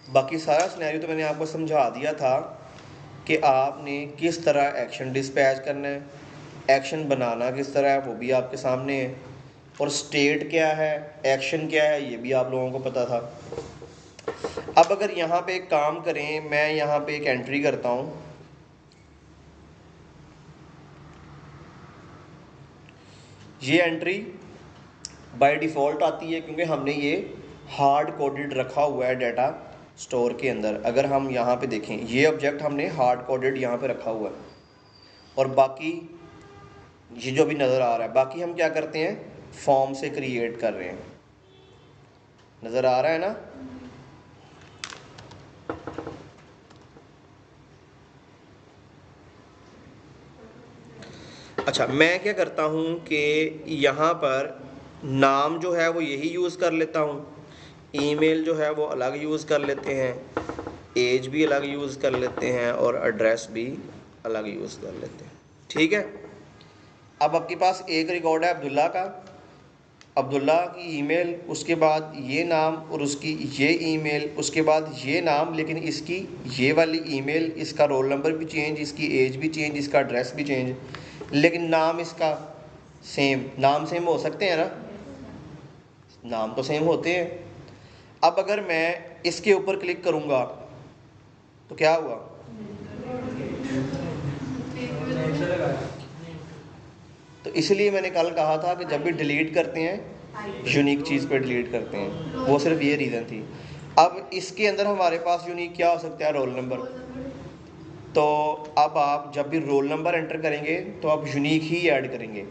बाकी सारा सिनेरियो तो मैंने आपको समझा दिया था कि आपने किस तरह एक्शन डिस्पैच करना है, एक्शन बनाना किस तरह है वो भी आपके सामने है, और स्टेट क्या है, एक्शन क्या है, ये भी आप लोगों को पता था। अब अगर यहाँ पे एक काम करें, मैं यहाँ पे एक एंट्री करता हूँ, ये एंट्री बाय डिफ़ॉल्ट आती है क्योंकि हमने ये हार्ड कोडेड रखा हुआ है डाटा स्टोर के अंदर। अगर हम यहाँ पे देखें, ये ऑब्जेक्ट हमने हार्ड कोडेड यहाँ पे रखा हुआ है, और बाकी ये जो भी नज़र आ रहा है, बाकी हम क्या करते हैं, फॉर्म से क्रिएट कर रहे हैं। नज़र आ रहा है ना? अच्छा, मैं क्या करता हूँ कि यहाँ पर नाम जो है वो यही यूज़ कर लेता हूँ, ईमेल जो है वो अलग यूज़ कर लेते हैं, एज भी अलग यूज़ कर लेते हैं, और एड्रेस भी अलग यूज़ कर लेते हैं। ठीक है। अब आपके पास एक रिकॉर्ड है अब्दुल्ला का, अब्दुल्ला की ईमेल, उसके बाद ये नाम और उसकी ये ईमेल, उसके बाद ये नाम, लेकिन इसकी ये वाली ईमेल, इसका रोल नंबर भी चेंज, इसकी एज भी चेंज, इसका एड्रेस भी चेंज, लेकिन नाम इसका सेम। नाम सेम हो सकते हैं ना? नाम तो सेम होते हैं। अब अगर मैं इसके ऊपर क्लिक करूँगा तो क्या हुआ? तो इसलिए मैंने कल कहा था कि जब भी डिलीट करते हैं यूनिक चीज़ पे डिलीट करते हैं, वो सिर्फ ये रीज़न थी। अब इसके अंदर हमारे पास यूनिक क्या हो सकता है? Roll number. तो अब आप जब भी रोल नंबर एंटर करेंगे तो आप यूनिक ही ऐड करेंगे।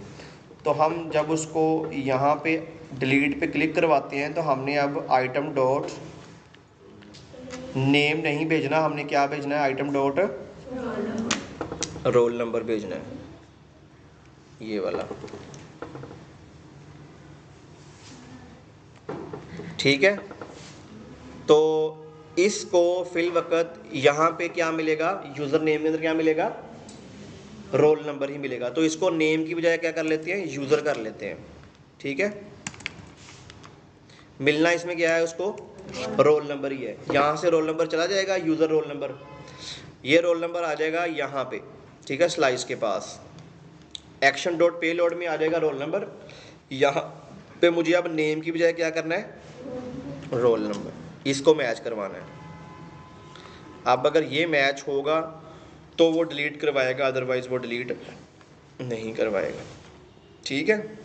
तो हम जब उसको यहाँ पे डिलीट पे क्लिक करवाते हैं तो हमने अब आइटम डॉट नेम नहीं भेजना, हमने क्या भेजना है? आइटम डॉट रोल नंबर भेजना है, ये वाला। ठीक है। तो इसको फिल वक्त यहाँ पे क्या मिलेगा? यूज़र नेम के अंदर क्या मिलेगा? रोल नंबर ही मिलेगा। तो इसको नेम की बजाय क्या कर लेते हैं? यूज़र कर लेते हैं। ठीक है। मिलना इसमें क्या है उसको? रोल नंबर ही है। यहाँ से रोल नंबर चला जाएगा, यूज़र रोल नंबर, ये रोल नंबर आ जाएगा यहाँ पे। ठीक है, स्लाइस के पास एक्शन डॉट पे लोड में आ जाएगा रोल नंबर। यहाँ पे मुझे अब नेम की बजाय क्या करना है? रोल नंबर, इसको मैच करवाना है। अब अगर ये मैच होगा तो वो डिलीट करवाएगा, अदरवाइज़ वो डिलीट नहीं करवाएगा। ठीक है।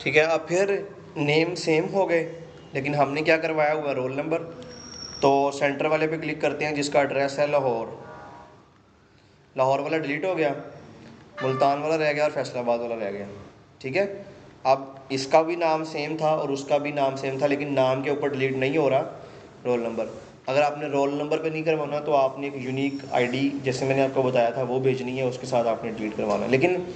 ठीक है। अब फिर नेम सेम हो गए, लेकिन हमने क्या करवाया हुआ? Roll number. तो सेंटर वाले पे क्लिक करते हैं जिसका एड्रेस है लाहौर। लाहौर वाला डिलीट हो गया, मुल्तान वाला रह गया और फैसलाबाद वाला रह गया। ठीक है। अब इसका भी नाम सेम था और उसका भी नाम सेम था, लेकिन नाम के ऊपर डिलीट नहीं हो रहा रोल नंबर। अगर आपने रोल नंबर पे नहीं करवाना तो आपने एक यूनिक आईडी, जैसे मैंने आपको बताया था, वो भेजनी है, उसके साथ आपने डिलीट करवाना है। लेकिन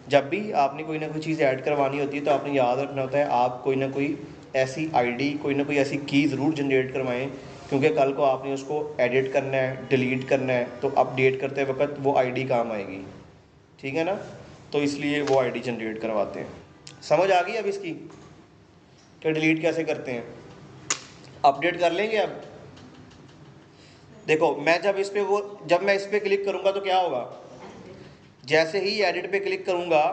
जब भी आपने कोई ना कोई चीज़ ऐड करवानी होती है तो आपने याद रखना होता है, आप कोई ना कोई ऐसी आईडी, कोई ना कोई ऐसी की ज़रूर जनरेट करवाएं, क्योंकि कल को आपने उसको एडिट करना है, डिलीट करना है, तो अपडेट करते वक्त वो आईडी काम आएगी। ठीक है ना? तो इसलिए वो आईडी जनरेट करवाते हैं। समझ आ गई अब इसकी कि डिलीट कैसे करते हैं? अपडेट कर लेंगे अब। देखो, मैं जब मैं इस पर क्लिक करूँगा तो क्या होगा? जैसे ही एडिट पे क्लिक करूँगा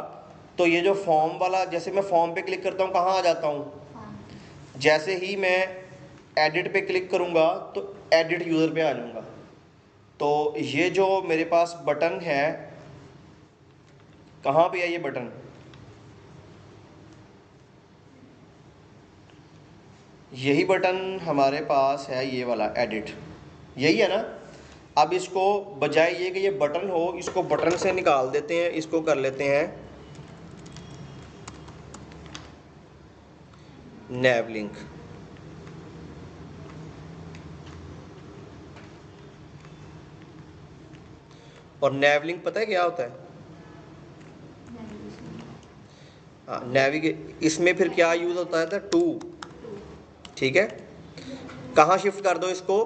तो ये जो फॉर्म वाला, जैसे मैं फॉर्म पे क्लिक करता हूँ कहाँ आ जाता हूँ? जैसे ही मैं एडिट पे क्लिक करूँगा तो एडिट यूज़र पे आ जाऊँगा। तो ये जो मेरे पास बटन है, कहाँ पे है ये बटन? यही बटन हमारे पास है, ये वाला एडिट, यही है ना? अब इसको बजाय ये कि ये बटन हो, इसको बटन से निकाल देते हैं, इसको कर लेते हैं नैव लिंक। और नेवलिंग पता है क्या होता है? हाँ, नेविगे इसमें फिर क्या यूज़ होता है? टू। ठीक है, कहाँ शिफ्ट कर दो इसको?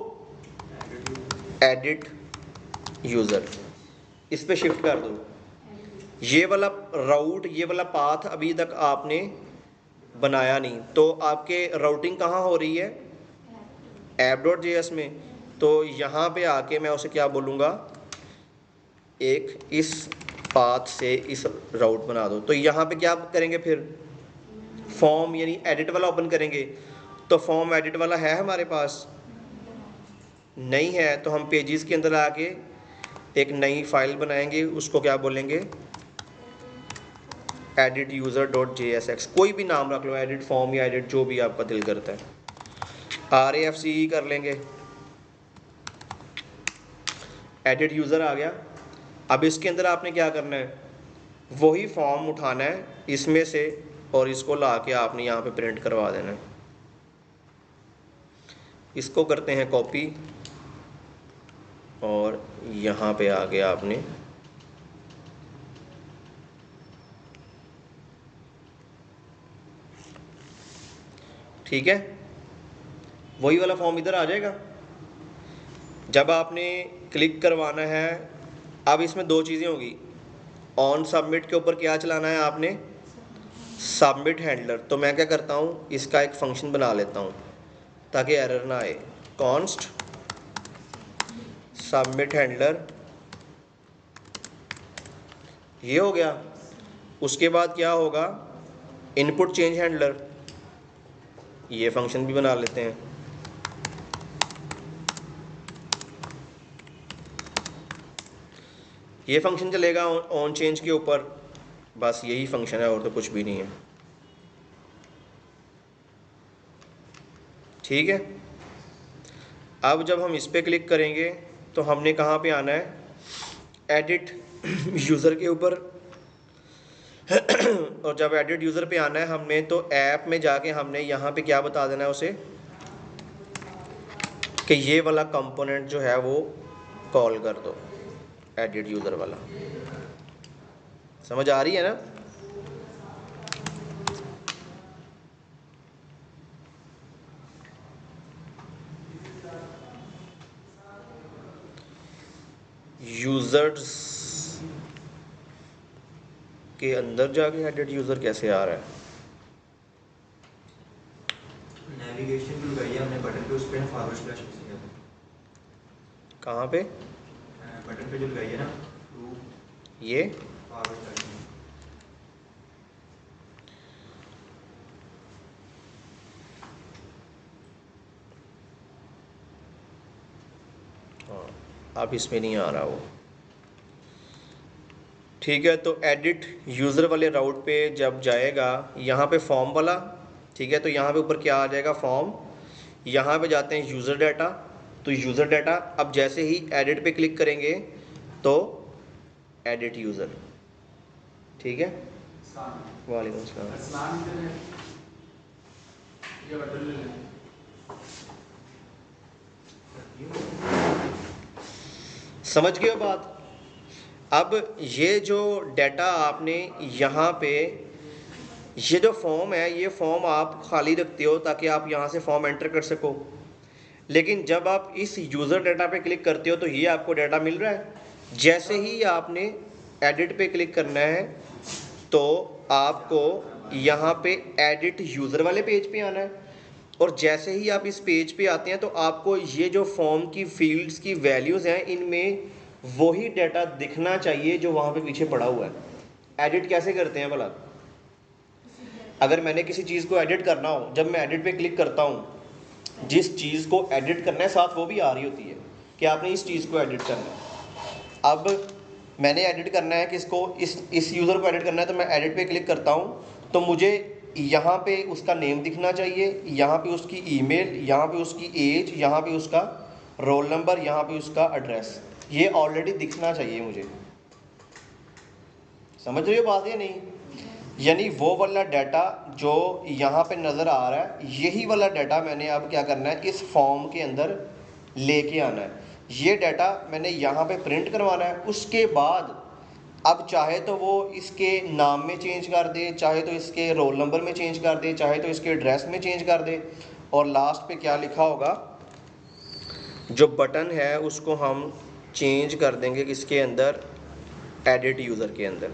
एडिट यूज़र, इस पे शिफ्ट कर दो। ये वाला राउट, ये वाला पाथ अभी तक आपने बनाया नहीं, तो आपके राउटिंग कहाँ हो रही है? app.js में। तो यहाँ पे आके मैं उसे क्या बोलूँगा? एक इस पाथ से इस राउट बना दो। तो यहाँ पे क्या करेंगे फिर? फॉर्म यानी एडिट वाला ओपन करेंगे। तो फॉर्म एडिट वाला है हमारे पास? नहीं है, तो हम पेजेस के अंदर आके एक नई फाइल बनाएंगे, उसको क्या बोलेंगे? edit user.jsx, कोई भी नाम रख लो, एडिट फॉर्म या एडिट, जो भी आपका दिल करता है। RAFCE कर लेंगे, एडिट यूज़र आ गया। अब इसके अंदर आपने क्या करना है? वही फॉर्म उठाना है इसमें से और इसको ला के आपने यहाँ पे प्रिंट करवा देना है। इसको करते हैं कॉपी और यहाँ पे आ गया आपने ठीक है, वही वाला फॉर्म इधर आ जाएगा। जब आपने क्लिक करवाना है, अब इसमें दो चीज़ें होगी। ऑन सबमिट के ऊपर क्या चलाना है आपने? Submit handler. तो मैं क्या करता हूँ, इसका एक फंक्शन बना लेता हूँ ताकि एरर ना आए। कॉन्स्ट सबमिट हैंडलर, ये हो गया। उसके बाद क्या होगा? इनपुट चेंज हैंडलर, ये फंक्शन भी बना लेते हैं। ये फंक्शन चलेगा ऑन चेंज के ऊपर, बस यही फंक्शन है और तो कुछ भी नहीं है। ठीक है, अब जब हम इस पर क्लिक करेंगे तो हमने कहाँ पे आना है? एडिट यूज़र के ऊपर। और जब एडिट यूज़र पे आना है हमने, तो ऐप में जाके हमने यहाँ पे क्या बता देना है उसे कि ये वाला कंपोनेंट जो है वो कॉल कर दो, एडिट यूज़र वाला। समझ आ रही है ना? यूज़र्स के अंदर जाके एडिट यूज़र कैसे आ रहा है? नेविगेशन जो लगाई है हमने बटन पे, उस पे फॉरवर्ड स्लैश किया था। कहाँ पे? बटन पे जो लगाई है ना, टू ये फॉरवर्ड स्लैश। हाँ, अब इसमें नहीं आ रहा वो। ठीक है, तो एडिट यूज़र वाले राउट पे जब जाएगा, यहाँ पे फॉर्म वाला, ठीक है, तो यहाँ पे ऊपर क्या आ जाएगा? फॉर्म। यहाँ पे जाते हैं यूज़र डाटा, तो यूज़र डाटा, अब जैसे ही एडिट पे क्लिक करेंगे तो एडिट यूज़र। ठीक है, वालेकुम अस्सलाम। समझ गए बात? अब ये जो डाटा आपने यहाँ पे, ये जो फॉर्म है, ये फॉर्म आप खाली रखते हो ताकि आप यहाँ से फॉर्म एंटर कर सको। लेकिन जब आप इस यूज़र डाटा पे क्लिक करते हो तो ये आपको डाटा मिल रहा है। जैसे ही आपने एडिट पे क्लिक करना है तो आपको यहाँ पे एडिट यूज़र वाले पेज पे आना है, और जैसे ही आप इस पेज पे आते हैं तो आपको ये जो फॉर्म की फील्ड्स की वैल्यूज़ हैं, इनमें वही डाटा दिखना चाहिए जो वहाँ पे पीछे पड़ा हुआ है। एडिट कैसे करते हैं भला? अगर मैंने किसी चीज़ को एडिट करना हो, जब मैं एडिट पे क्लिक करता हूँ, जिस चीज़ को एडिट करना है साथ वो भी आ रही होती है कि आपने इस चीज़ को एडिट करना है। अब मैंने एडिट करना है किसको? इस यूज़र को एडिट करना है, तो मैं एडिट पे क्लिक करता हूँ तो मुझे यहाँ पे उसका नेम दिखना चाहिए, यहाँ पे उसकी ईमेल, यहाँ पे उसकी एज, यहाँ पे उसका रोल नंबर, यहाँ पे उसका एड्रेस, ये ऑलरेडी दिखना चाहिए मुझे। समझ रहे हो बात या नहीं? यानी वो वाला डाटा जो यहाँ पे नज़र आ रहा है, यही वाला डाटा मैंने अब क्या करना है, इस फॉर्म के अंदर लेके आना है। ये डाटा मैंने यहाँ पे प्रिंट करवाना है। उसके बाद अब चाहे तो वो इसके नाम में चेंज कर दे, चाहे तो इसके रोल नंबर में चेंज कर दे, चाहे तो इसके एड्रेस में चेंज कर दे। और लास्ट पे क्या लिखा होगा, जो बटन है उसको हम चेंज कर देंगे किसके अंदर, एडिट यूज़र के अंदर।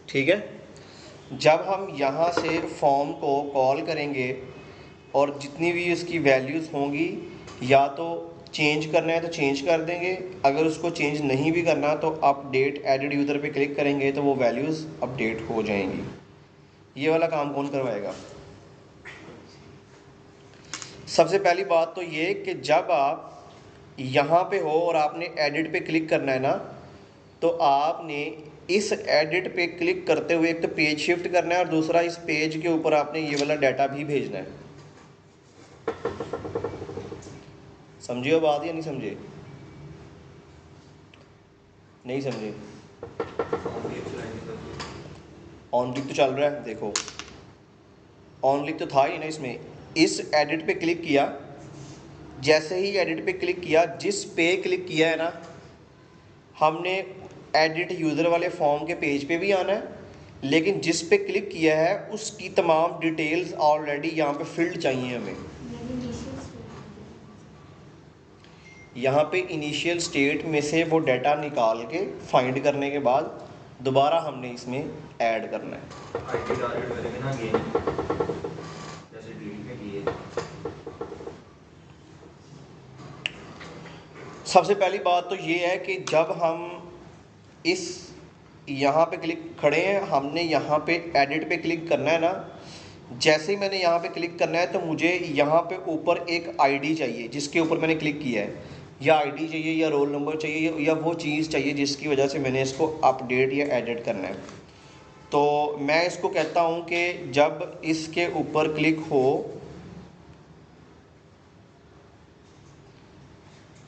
ठीक है। जब हम यहाँ से फॉर्म को कॉल करेंगे और जितनी भी इसकी वैल्यूज़ होंगी, या तो चेंज करना है तो चेंज कर देंगे, अगर उसको चेंज नहीं भी करना तो अपडेट एडिट यूज़र पे क्लिक करेंगे तो वो वैल्यूज़ अपडेट हो जाएंगी। ये वाला काम कौन करवाएगा? सबसे पहली बात तो ये कि जब आप यहाँ पे हो और आपने एडिट पे क्लिक करना है ना, तो आपने इस एडिट पे क्लिक करते हुए एक तो पेज शिफ्ट करना है और दूसरा इस पेज के ऊपर आपने ये वाला डाटा भी भेजना है। समझे हो बात या नहीं समझे? नहीं समझे? ऑन क्लिक तो चल रहा है, देखो ऑन क्लिक तो था ही ना इसमें। इस एडिट पे क्लिक किया, जैसे ही एडिट पे क्लिक किया, जिस पे क्लिक किया है ना, हमने एडिट यूज़र वाले फॉर्म के पेज पे भी आना है, लेकिन जिस पे क्लिक किया है उसकी तमाम डिटेल्स ऑलरेडी यहाँ पे फिल्ड चाहिए हमें। यहाँ पे इनिशियल स्टेट में से वो डाटा निकाल के फाइंड करने के बाद दोबारा हमने इसमें ऐड करना है। आईडी डाउनलोड करेंगे ना गेम, जैसे डिलीट में किए। सबसे पहली बात तो ये है कि जब हम इस यहाँ पे क्लिक खड़े हैं, हमने यहाँ पे एडिट पे क्लिक करना है ना, जैसे ही मैंने यहाँ पे क्लिक करना है तो मुझे यहाँ पे ऊपर एक आईडी चाहिए जिसके ऊपर मैंने क्लिक किया है, या आईडी चाहिए या रोल नंबर चाहिए या वो चीज़ चाहिए जिसकी वजह से मैंने इसको अपडेट या एडिट करना है। तो मैं इसको कहता हूँ कि जब इसके ऊपर क्लिक हो,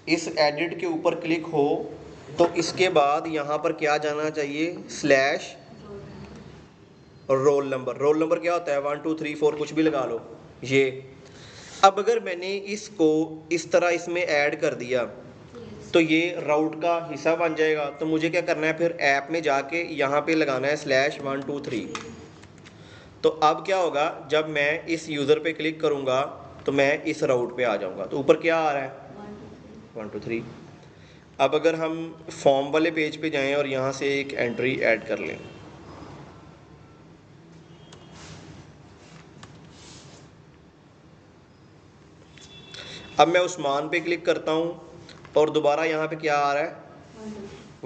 इस एडिट के ऊपर क्लिक हो, तो इसके बाद यहाँ पर क्या जाना चाहिए, slash roll number. Roll number क्या होता है, 1 2 3 4 कुछ भी लगा लो ये। अब अगर मैंने इसको इस तरह इसमें ऐड कर दिया तो ये राउट का हिस्सा बन जाएगा। तो मुझे क्या करना है, फिर ऐप में जाके यहाँ पे लगाना है स्लैश 1 2 3। तो अब क्या होगा, जब मैं इस यूज़र पे क्लिक करूँगा तो मैं इस राउट पे आ जाऊँगा। तो ऊपर क्या आ रहा है, 1 2 3। अब अगर हम फॉर्म वाले पेज पे जाएं और यहाँ से एक एंट्री ऐड कर लें, अब मैं उस्मान पे क्लिक करता हूँ और दोबारा यहाँ पे क्या आ रहा है,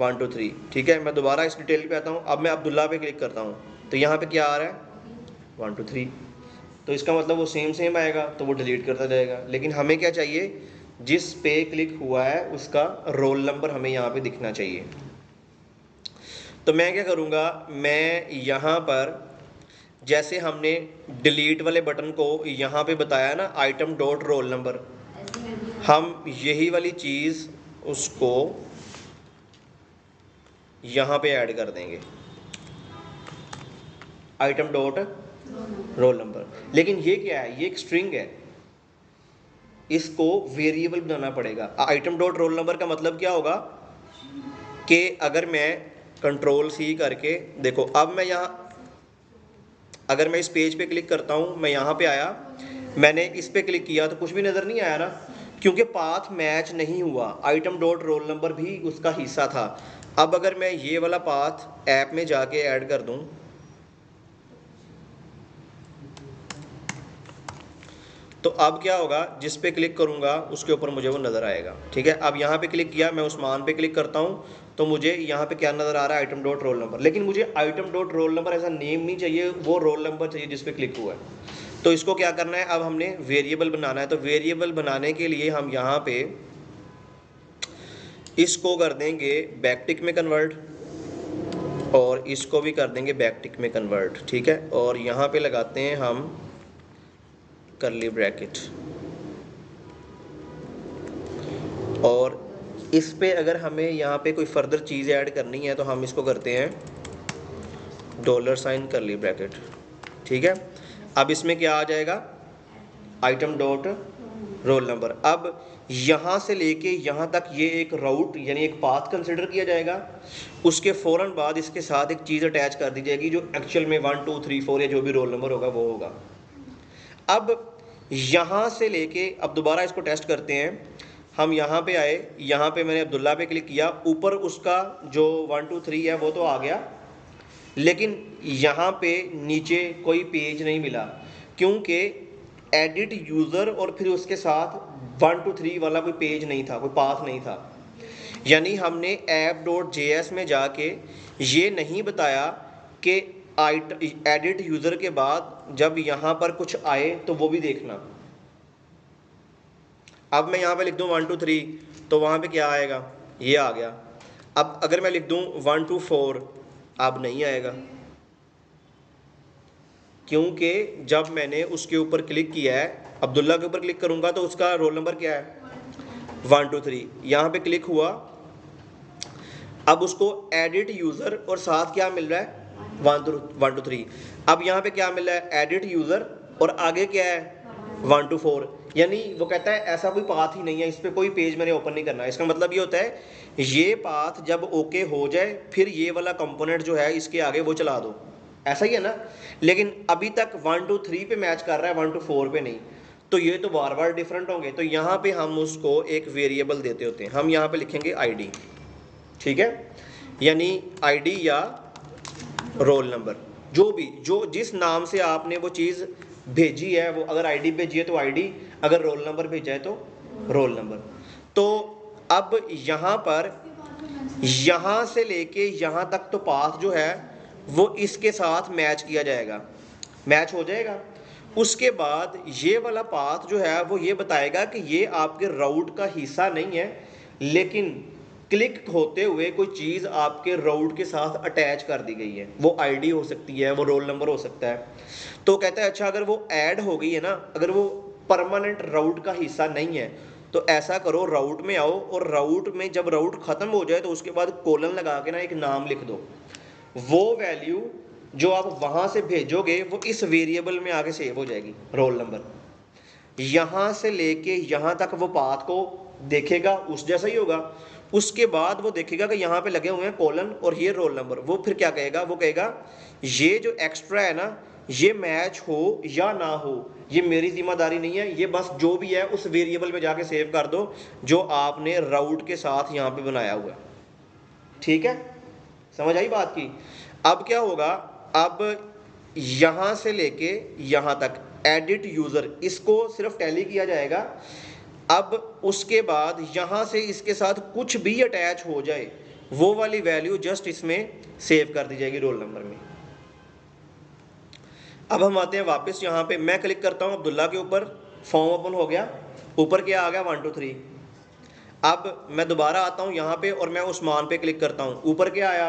1 2 3। ठीक है, मैं दोबारा इस डिटेल पे आता हूँ। अब मैं अब्दुल्ला पे क्लिक करता हूँ तो यहाँ पे क्या आ रहा है, 1 2 3। तो इसका मतलब वो सेम आएगा, तो वो डिलीट करता जाएगा। लेकिन हमें क्या चाहिए, जिस पे क्लिक हुआ है उसका रोल नंबर हमें यहाँ पे दिखना चाहिए। तो मैं क्या करूँगा, मैं यहाँ पर जैसे हमने डिलीट वाले बटन को यहाँ पे बताया ना, आइटम डॉट रोल नंबर, हम यही वाली चीज़ उसको यहाँ पे ऐड कर देंगे, आइटम डॉट रोल नंबर। लेकिन ये क्या है, ये एक स्ट्रिंग है, इसको वेरिएबल बनाना पड़ेगा। आइटम डॉट रोल नंबर का मतलब क्या होगा कि अगर मैं कंट्रोल सी करके देखो, अब मैं यहाँ अगर मैं इस पेज पे क्लिक करता हूँ, मैं यहाँ पे आया, मैंने इस पे क्लिक किया तो कुछ भी नज़र नहीं आया ना, क्योंकि पाथ मैच नहीं हुआ। आइटम डॉट रोल नंबर भी उसका हिस्सा था। अब अगर मैं ये वाला पाथ ऐप में जाके ऐड कर दूँ, तो अब क्या होगा, जिस पे क्लिक करूँगा उसके ऊपर मुझे वो नज़र आएगा। ठीक है, अब यहाँ पे क्लिक किया, मैं उस्मान पे क्लिक करता हूँ तो मुझे यहाँ पे क्या नज़र आ रहा है, आइटम डॉट रोल नंबर। लेकिन मुझे आइटम डॉट रोल नंबर ऐसा नेम नहीं चाहिए, वो रोल नंबर चाहिए जिस पे क्लिक हुआ है। तो इसको क्या करना है, अब हमने वेरिएबल बनाना है। तो वेरिएबल बनाने के लिए हम यहाँ पे इसको कर देंगे बैकटिक में कन्वर्ट, और इसको भी कर देंगे बैकटिक में कन्वर्ट। ठीक है, और यहाँ पे लगाते हैं हम कर्ली ब्रैकेट। और इस पे अगर हमें यहाँ पे कोई फर्दर चीज़ ऐड करनी है तो हम इसको करते हैं $, करली ब्रैकेट, ठीक है। अब इसमें क्या आ जाएगा, आइटम डॉट रोल नंबर। अब यहाँ से लेके यहाँ तक ये एक राउट यानी एक पाथ कंसिडर किया जाएगा। उसके फ़ौरन बाद इसके साथ एक चीज़ अटैच कर दी जाएगी जो एक्चुअल में 1 2 3 4 या जो भी रोल नंबर होगा वो होगा। अब यहाँ से लेके अब दोबारा इसको टेस्ट करते हैं। हम यहाँ पे आए, यहाँ पे मैंने अब्दुल्ला पे क्लिक किया, ऊपर उसका जो 1 2 3 है वो तो आ गया, लेकिन यहाँ पे नीचे कोई पेज नहीं मिला क्योंकि एडिट यूज़र और फिर उसके साथ 1 2 3 वाला कोई पेज नहीं था, कोई पाथ नहीं था। यानी हमने app.js में जाके ये नहीं बताया कि एडिट यूज़र के बाद जब यहाँ पर कुछ आए तो वो भी देखना। अब मैं यहाँ पे लिख दूँ 1 2 3 तो वहाँ पे क्या आएगा, ये आ गया। अब अगर मैं लिख दूँ 1 2 4 अब नहीं आएगा क्योंकि जब मैंने उसके ऊपर क्लिक किया है, अब्दुल्ला के ऊपर क्लिक करूँगा तो उसका रोल नंबर क्या है 1 2 3। यहाँ पे क्लिक हुआ, अब उसको एडिट यूज़र और साथ क्या मिल रहा है 1 2 3। अब यहाँ पे क्या मिल रहा है, एडिट यूज़र और आगे क्या है 1 2 4। यानी वो कहता है ऐसा कोई पाथ ही नहीं है, इस पर कोई पेज मैंने ओपन नहीं करना। इसका मतलब ये होता है ये पाथ जब ओके हो जाए फिर ये वाला कंपोनेंट जो है इसके आगे वो चला दो, ऐसा ही है ना। लेकिन अभी तक 1 2 3 पे मैच कर रहा है, 1 2 4 पे नहीं, तो ये तो बार बार डिफरेंट होंगे। तो यहाँ पे हम उसको एक वेरिएबल देते होते हैं, हम यहाँ पे लिखेंगे ID, ठीक है। यानी ID या रोल नंबर, जो भी जो जिस नाम से आपने वो चीज़ भेजी है, वो अगर ID भेजी है तो ID, अगर रोल नंबर भेजा है तो रोल नंबर। तो अब यहाँ पर यहाँ से लेके यहाँ तक तो पाथ जो है वो इसके साथ मैच किया जाएगा, मैच हो जाएगा। उसके बाद ये वाला पाथ जो है वो ये बताएगा कि ये आपके राउट का हिस्सा नहीं है, लेकिन क्लिक होते हुए कोई चीज़ आपके राउट के साथ अटैच कर दी गई है। वो ID हो सकती है, वो रोल नंबर हो सकता है। तो कहता है अच्छा अगर वो ऐड हो गई है ना, अगर वो परमानेंट राउट का हिस्सा नहीं है तो ऐसा करो, राउट में आओ और राउट में जब राउट ख़त्म हो जाए तो उसके बाद कोलन लगा के ना एक नाम लिख दो। वो वैल्यू जो आप वहाँ से भेजोगे वो इस वेरिएबल में आगे सेव हो जाएगी, रोल नंबर। यहाँ से लेके यहाँ तक वो पाथ को देखेगा, उस जैसा ही होगा। उसके बाद वो देखेगा कि यहाँ पे लगे हुए हैं कोलन और ये रोल नंबर। वो फिर क्या कहेगा, वो कहेगा ये जो एक्स्ट्रा है ना ये मैच हो या ना हो ये मेरी जिम्मेदारी नहीं है, ये बस जो भी है उस वेरिएबल में जाके सेव कर दो जो आपने राउट के साथ यहाँ पे बनाया हुआ है, ठीक है। समझ आई बात की। अब क्या होगा, अब यहाँ से लेके यहाँ तक एडिट यूज़र, इसको सिर्फ टैली किया जाएगा। अब उसके बाद यहाँ से इसके साथ कुछ भी अटैच हो जाए वो वाली वैल्यू जस्ट इसमें सेव कर दी जाएगी रोल नंबर में। अब हम आते हैं वापस यहाँ पे, मैं क्लिक करता हूँ अब्दुल्ला के ऊपर, फॉर्म ओपन हो गया, ऊपर क्या आ गया 1 2 3। अब मैं दोबारा आता हूँ यहाँ पे और मैं उस्मान पे क्लिक करता हूँ, ऊपर क्या आया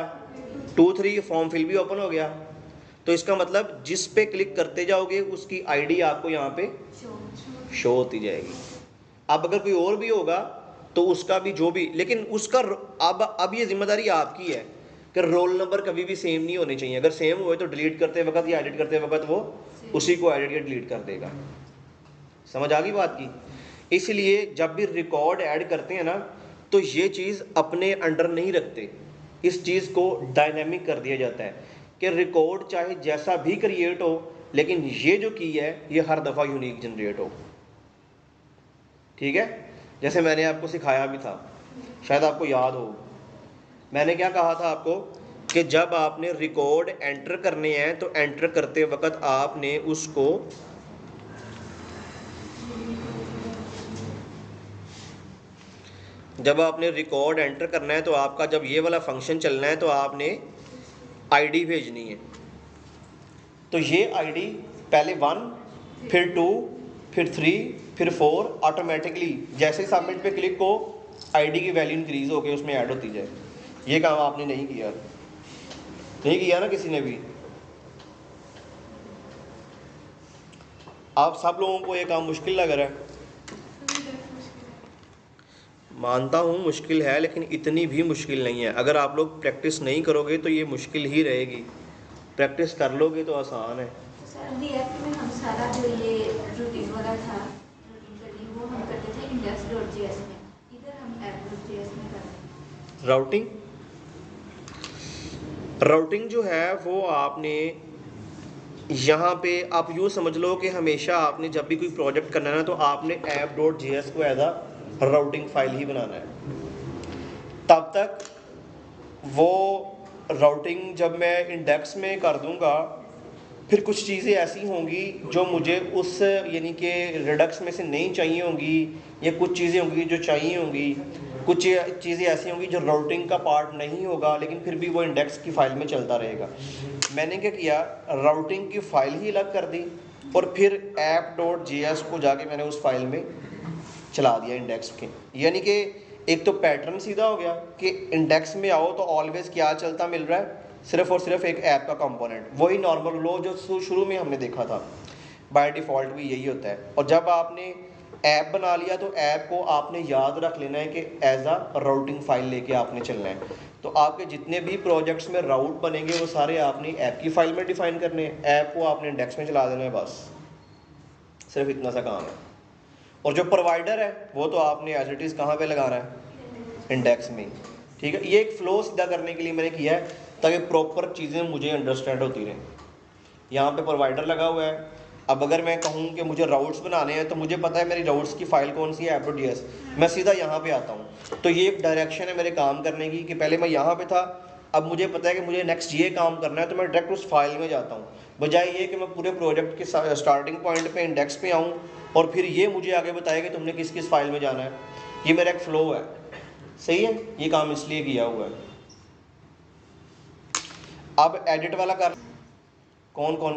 2 3, फॉर्म फिल भी ओपन हो गया। तो इसका मतलब जिस पे क्लिक करते जाओगे उसकी ID आपको यहाँ पे शो होती जाएगी। अब अगर कोई और भी होगा तो उसका भी जो भी, लेकिन उसका अब ये जिम्मेदारी आपकी है कि रोल नंबर कभी भी सेम नहीं होने चाहिए। अगर सेम हुए तो डिलीट करते वक्त या एडिट करते वक्त वो उसी को एडिट या डिलीट कर देगा। समझ आ गई बात की। इसलिए जब भी रिकॉर्ड ऐड करते हैं ना तो ये चीज़ अपने अंडर नहीं रखते, इस चीज़ को डायनेमिक कर दिया जाता है कि रिकॉर्ड चाहे जैसा भी क्रिएट हो लेकिन ये जो की है ये हर दफ़ा यूनिक जनरेट हो, ठीक है। जैसे मैंने आपको सिखाया भी था, शायद आपको याद हो, मैंने क्या कहा था आपको कि जब आपने रिकॉर्ड एंटर करने हैं तो एंटर करते वक्त आपने उसको जब आपने रिकॉर्ड एंटर करना है तो आपका जब ये वाला फंक्शन चलना है तो आपने ID भेजनी है। तो ये ID पहले 1 फिर 2 फिर 3 फिर 4 ऑटोमेटिकली जैसे ही सबमिट पे क्लिक हो ID की वैल्यू इंक्रीज होकर उसमें ऐड होती जाए। ये काम आपने नहीं किया ना किसी ने भी। आप सब लोगों को ये काम मुश्किल लग रहा है। मानता हूँ मुश्किल है, लेकिन इतनी भी मुश्किल नहीं है। अगर आप लोग प्रैक्टिस नहीं करोगे तो ये मुश्किल ही रहेगी, प्रैक्टिस कर लोगे तो आसान है। तो सर डीएफ में हम सारा जो ये रूटीन वाला था, रूटीन करनी वो हम करते थे index.js में, इधर हम app.js में करते हैं। राउटिंग जो है वो आपने यहाँ पे आप यूँ समझ लो कि हमेशा आपने जब भी कोई प्रोजेक्ट करना है ना, तो आपने app.js को एज अ राउटिंग फाइल ही बनाना है। तब तक वो राउटिंग जब मैं इंडेक्स में कर दूंगा, फिर कुछ चीज़ें ऐसी होंगी जो मुझे उस यानी कि रिडक्स में से नहीं चाहिए होंगी, या कुछ चीज़ें होंगी जो चाहिए होंगी, कुछ चीज़ें ऐसी होंगी जो राउटिंग का पार्ट नहीं होगा, लेकिन फिर भी वो इंडेक्स की फ़ाइल में चलता रहेगा। मैंने क्या किया, राउटिंग की फ़ाइल ही अलग कर दी और फिर app.js को जाके मैंने उस फाइल में चला दिया इंडेक्स के। यानी कि एक तो पैटर्न सीधा हो गया कि इंडेक्स में आओ तो ऑलवेज क्या चलता मिल रहा है, सिर्फ और सिर्फ एक ऐप का कंपोनेंट, वही नॉर्मल लो जो शुरू में हमने देखा था। बाय डिफ़ॉल्ट भी यही होता है। और जब आपने ऐप बना लिया तो ऐप को आपने याद रख लेना है कि एज अ राउटिंग फाइल लेके आपने चलना है। तो आपके जितने भी प्रोजेक्ट्स में राउट बनेंगे वो सारे आपने ऐप की फाइल में डिफाइन करने हैं, ऐप को आपने इंडेक्स में चला देना है, बस सिर्फ इतना सा काम है। और जो प्रोवाइडर है वो तो आपने एज इट इज़ कहाँ पे लगाना है, इंडेक्स में। ठीक है, ये एक फ्लो सीधा करने के लिए मैंने किया है ताकि प्रॉपर चीज़ें मुझे अंडरस्टैंड होती रहें। यहाँ पे प्रोवाइडर लगा हुआ है। अब अगर मैं कहूँ कि मुझे राउट्स बनाने हैं तो मुझे पता है मेरी राउट्स की फ़ाइल कौन सी है, app.js, मैं सीधा यहाँ पे आता हूँ। तो ये एक डायरेक्शन है मेरे काम करने की कि पहले मैं यहाँ पे था, अब मुझे पता है कि मुझे नेक्स्ट ये काम करना है, तो मैं डायरेक्ट उस फाइल में जाता हूँ, बजाय ये कि मैं पूरे प्रोजेक्ट के स्टार्टिंग पॉइंट पे इंडेक्स पे आऊँ और फिर ये मुझे आगे बताया कि तुमने किस किस फाइल में जाना है। ये मेरा एक फ़्लो है। सही है, ये काम इसलिए किया हुआ है। अब एडिट वाला कर कौन कौन